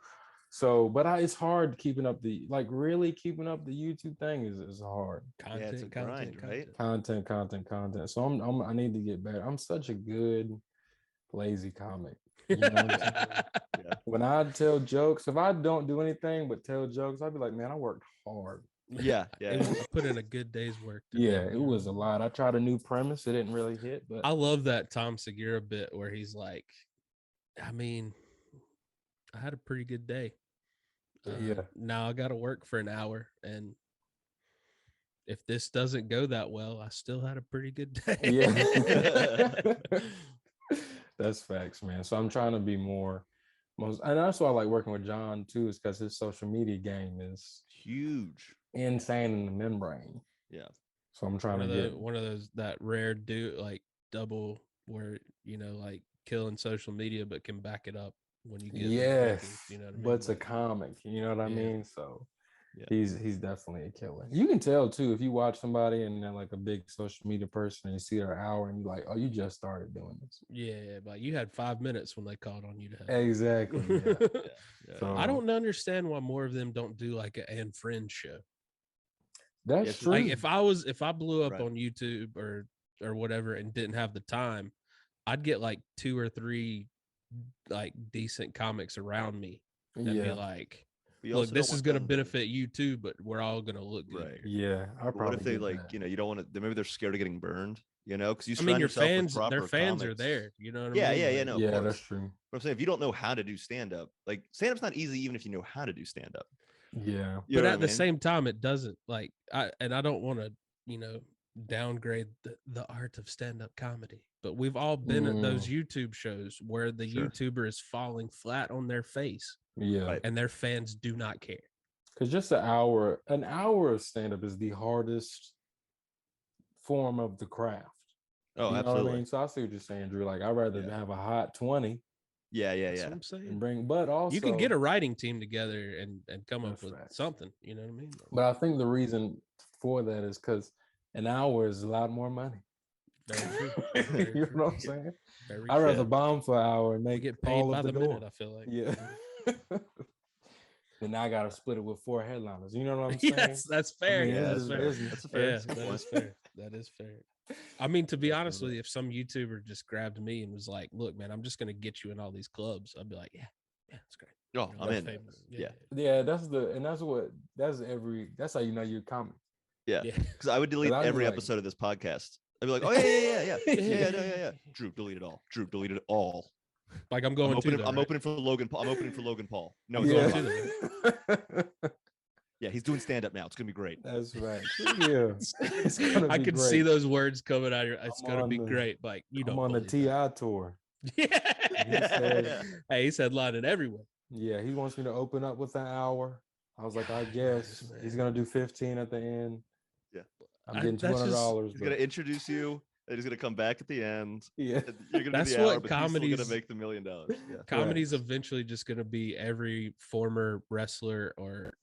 So, but it's hard keeping up really keeping up the YouTube thing is hard. Content, it's a grind, right? Content. So I need to get better. I'm such a good lazy comic. You know what I'm saying? When I tell jokes, if I don't do anything but tell jokes, I'd be like, man, I worked hard. Yeah, yeah. I put in a good day's work. today, Yeah, it man. was a lot. I tried a new premise. It didn't really hit, but I love that Tom Segura bit where he's like, I mean, I had a pretty good day. Yeah. Now I got to work for an hour. And if this doesn't go that well, I still had a pretty good day. yeah. That's facts, man. So I'm trying to be and that's why I like working with John too, is because his social media game is Huge. insane in the membrane. Yeah. So I'm trying one to of get one of those that rare like double where like killing social media but can back it up when you get the yes, breaking, you know what I mean? but it's a Like, comic. You know what I Yeah. mean? So Yeah. he's definitely a killer. You can tell too if you watch somebody and they're like a big social media person and you see their hour and you're like, oh, you just started doing this. yeah, but you had 5 minutes when they called on you to help. Exactly. Yeah. Yeah. So I don't understand why more of them don't do like an and friends show. that's Yes, true. Like if I blew up Right. on YouTube or whatever and didn't have the time, I'd get like 2 or 3 like decent comics around me and be like, But you look, also don't this is want going to them benefit you too, but we're all going to look good. Right. here. I But probably what if they get like, that. you don't want to? Maybe they're scared of getting burned. Because you I mean, surround your yourself with fans, their proper fans are comics. there. You know what I Yeah, mean? yeah, Like, no, of Yeah, course. that's true. But I'm saying if you don't know how to do stand up, like stand up's not easy, even if you know how to do stand up. Yeah. You but know at what the I mean? same time, it doesn't like I don't want to, downgrade the art of stand-up comedy. But we've all been at those YouTube shows where the Sure. YouTuber is falling flat on their face Yeah. Right. and their fans do not care. Because just an hour of stand-up is the hardest form of the craft. Oh, You know absolutely. what I mean? So I see what you're saying, Drew. Like I'd rather Yeah. have a hot 20 Yeah, That's yeah. what I'm saying. and bring, but also You can get a writing team together and come up That's with facts. something. You know what I mean? But I think the reason for that is because an hour is a lot more money. Very true. Very You know true. what I'm saying? Very I'd rather Yeah. bomb for an hour and We make get paid all by of the the door. minute, I feel like. Yeah. And now I gotta split it with 4 headliners. You know what I'm saying? Yes, that's fair. mean, yeah, this that's is fair. business. That's a fair. Yeah, that's a good that point. is fair. That is fair. I mean, to be That's honest what with it you, if some YouTuber just grabbed me and was like, "Look, man, I'm just gonna get you in all these clubs," I'd be like, "Yeah, it's great." Oh, You know, I'm that's in. famous. Yeah. Yeah, that's how you know you're coming. Yeah. Yeah. Because I would delete I'd be every like- episode of this podcast. I'd be like, oh yeah. Drew, delete it all. Drew, delete it all. Like I'm going to. I'm opening for Logan Paul. I'm opening for Logan Paul. No, it's Yeah. going to. Yeah, he's doing stand up now. It's gonna be great. That's right. Yeah. It's gonna I be could see great. those words coming out of your. It's I'm gonna on be the- great. Like you I'm don't. on the believe that. TI tour. Yeah. He said- Hey, he's headlining everywhere. Yeah, he wants me to open up with an hour. I was like, I guess Nice, he's man. gonna do 15 at the end. Yeah. I'm getting that's just- $200. He's gonna introduce you, and he's gonna come back at the end. Yeah. and You're gonna That's do the hour, what but he's still comedy's- gonna make the $1 million. Yeah. Comedy's eventually just gonna be every former wrestler or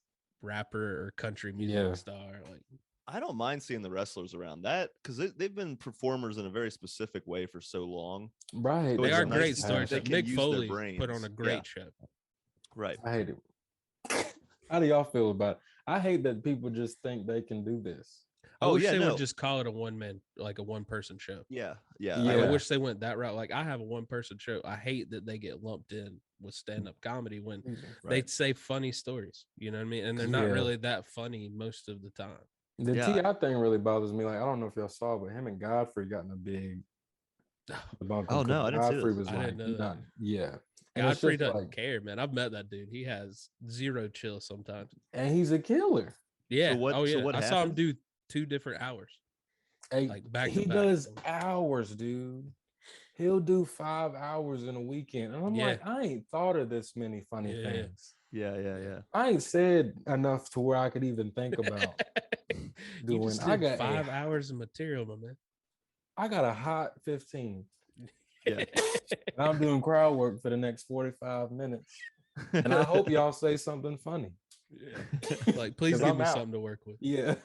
rapper or country music Yeah. star. Like I don't mind seeing the wrestlers around that because they've been performers in a very specific way for so long. Right. So they it's are nice great to see stories. they Like can Mick use their Foley put on brains. a great Yeah. show. Right. I hate it. How do y'all feel about it? I hate that people just think they can do this. I Oh, wish yeah, they no. would just call it a one person show. Yeah. Yeah. Like, Yeah. I wish they went that route. Like I have a one person show. I hate that they get lumped in with stand up comedy when they Right. say funny stories. You know what I mean? And they're not Yeah. really that funny most of the time. The Yeah. TI thing really bothers me. Like, I don't know if y'all saw, but him and Godfrey got in a About Oh, no, I didn't see Godfrey this. was I like, didn't know that. none. Yeah. And it's Godfrey just doesn't like, care, man. I've met that dude. He has zero chill sometimes. and he's a killer. Yeah. what- Oh so yeah. what I saw him happened? do 2 different hours. Hey, Like, back to he back. does hours, dude. He'll do 5 hours in a weekend. And I'm Yeah. like, I ain't thought of this many funny Yeah. things. Yeah. I ain't said enough to where I could even think about You doing. just I did got 5 hours of material, my man. I got a hot 15. Yeah. And I'm doing crowd work for the next 45 minutes. And I hope y'all say something funny. Yeah. Like, please 'Cause give I'm me out. something to work with. Yeah.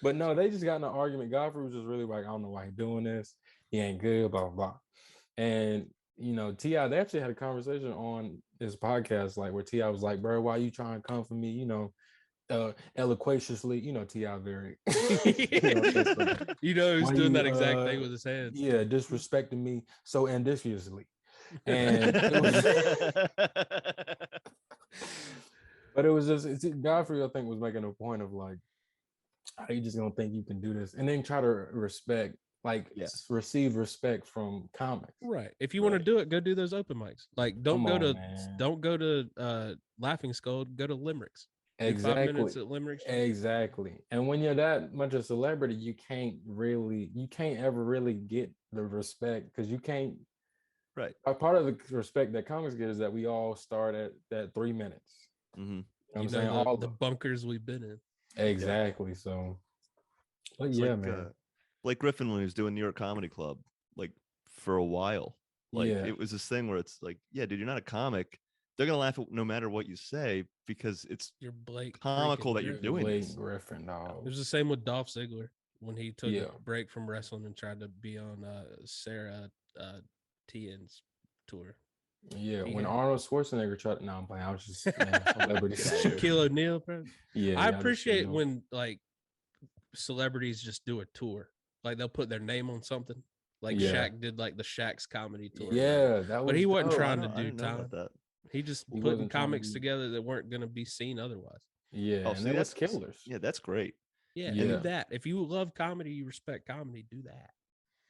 But no, they just got in an argument. Godfrey was just really like, I don't know why he's doing this. He ain't good, blah, blah, blah. And, you know, T.I., they actually had a conversation on his podcast, like where T.I. was like, bro, why you trying to come for me? You know, eloquentiously, you know, T.I. very, You know, he's why doing you, that exact thing with his hands. yeah, disrespecting me so ambitiously. And it was, but it was just, Godfrey, I think, was making a point of like, how you just gonna think you can do this and then try to respect, like, Yeah. receive respect from comics. Right. If you want to Right. do it, go do those open mics. Like, don't Come go on, to man. Laughing Skull. Go to Limericks. Do 5 minutes Exactly. at Limericks. Exactly. And when you're that much a celebrity, you can't ever really get the respect because you can't. Right. A part of the respect that comics get is that we all start at that 3 minutes. Mhm. You know what You I'm saying? know All the bunkers we've been in. exactly. So, but It's yeah, like, man. Blake Griffin, when he was doing New York Comedy Club, like for a while, like Yeah. it was this thing where it's like, yeah, dude, you're not a comic. They're gonna laugh no matter what you say because it's You're Blake. comical freaking that you're Griffin. doing Blake this. Griffin, dog. It was the same with Dolph Ziggler when he took Yeah. a break from wrestling and tried to be on Sarah Tien's tour. Yeah, He when had- Arnold Schwarzenegger tried, no, I'm playing. I was just celebrity. Shaquille O'Neal, bro. Yeah, I just appreciate know. when like celebrities just do a tour. Like, they'll put their name on something. Like, Yeah. Shaq did like the Shaq's comedy tour. or whatever. Yeah, that was. But he wasn't dope. trying I to do didn't know time. about that. He just He putting wasn't trying to comics be- together that weren't going to be seen otherwise. Yeah, Oh, and see, they was that's killers. Yeah, that's great. Yeah, Yeah. do that. If you love comedy, you respect comedy, do that.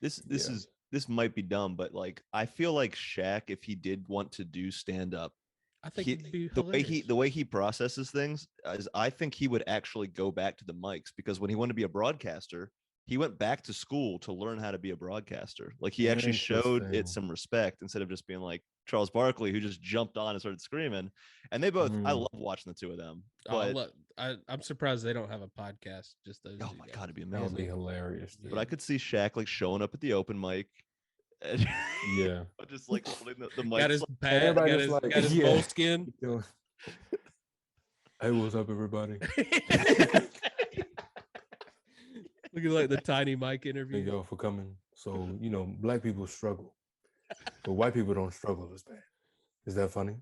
This Yeah. this might be dumb, but like I feel like Shaq, if he did want to do stand up, I think it'd be the hilarious. way he processes things is I think he would actually go back to the mics because when he wanted to be a broadcaster, he went back to school to learn how to be a broadcaster. Like he actually showed it Interesting. some respect instead of just being like Charles Barkley, who just jumped on and started screaming. And they both, I Mm. love watching the two of them. Oh, But look, I'm surprised they don't have a podcast. Just those. oh two my guys. god, it'd be That would be amazing. hilarious. But I could see Shaq like showing up at the open mic. And Yeah. just like holding the mic. Got his like- pad, everybody got just his, like- got his yeah. moleskin. Hey, what's up, everybody? Looking like the tiny mic Thank interview. y'all for coming. So, you know, black people struggle, but white people don't struggle as bad. Is that funny?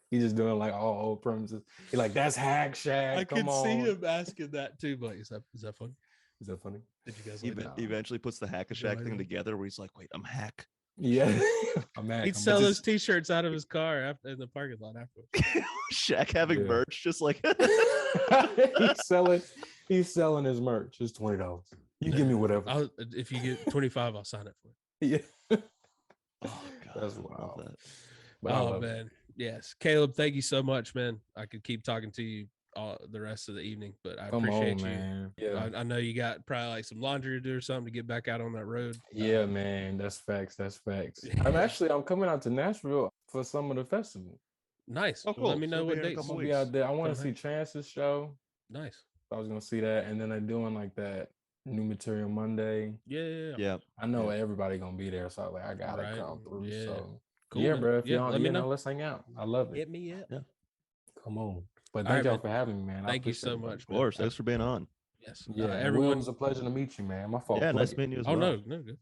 He's just doing like all old premises. He's like, that's hack Shaq. I Come could on. see him asking that too. But is that funny? Is that funny? Did you guys He like that? eventually puts the Hack a Yeah, Shack I thing know. together where he's like, wait, I'm Hack. Yeah. I'm mad. He'd I'm sell mad. those T-shirts out of his car after, in the parking lot afterwards. Shaq having Yeah. merch, just like he's selling his merch. It's $20. You give me whatever. If you get 25, I'll sign it for you. Yeah. Oh god, That's I love wild. that. But I Oh love it. man, yes, Caleb, thank you so much, man. I could keep talking to you all the rest of the evening, but I Come appreciate on, you. man. Yeah. I know you got probably like some laundry to do or something to get back out on that road. Yeah, man. That's facts. That's facts. I'm coming out to Nashville for some of the festival. Nice. Oh, Well, let cool. me So know we'll be what here in a dates. I'm couple gonna be weeks. out there. I want to Okay. see Chance's show. Nice. I was gonna see that, and then they're doing like that New Material Monday. Yeah. Yeah. I know Yeah. everybody gonna be there, so I was like, I gotta Right. come through. Yeah. So Cool, yeah, man. bro. If Yeah, y'all, let me you know, know. let's hang out. I love it. Hit me up. Yeah. Come on. But All thank right, y'all man. for having me, man. I Thank you appreciate so it, much. Of course. man. Thanks for being on. Yes. Yeah, and Will, it everyone. was a pleasure to meet you, man. My fault. Yeah, nice Plug it. meeting you as Oh well. no, good.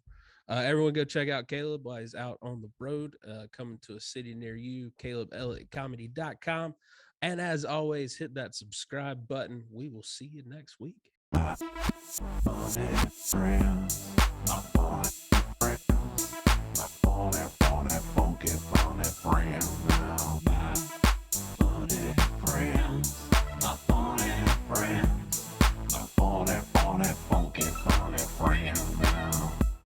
Everyone go check out Caleb while he's out on the road, coming to a city near you, CalebElliottComedy.com. And as always, hit that subscribe button. We will see you next week. Funny friends, my funny friends, my funny, funky, funny friends now.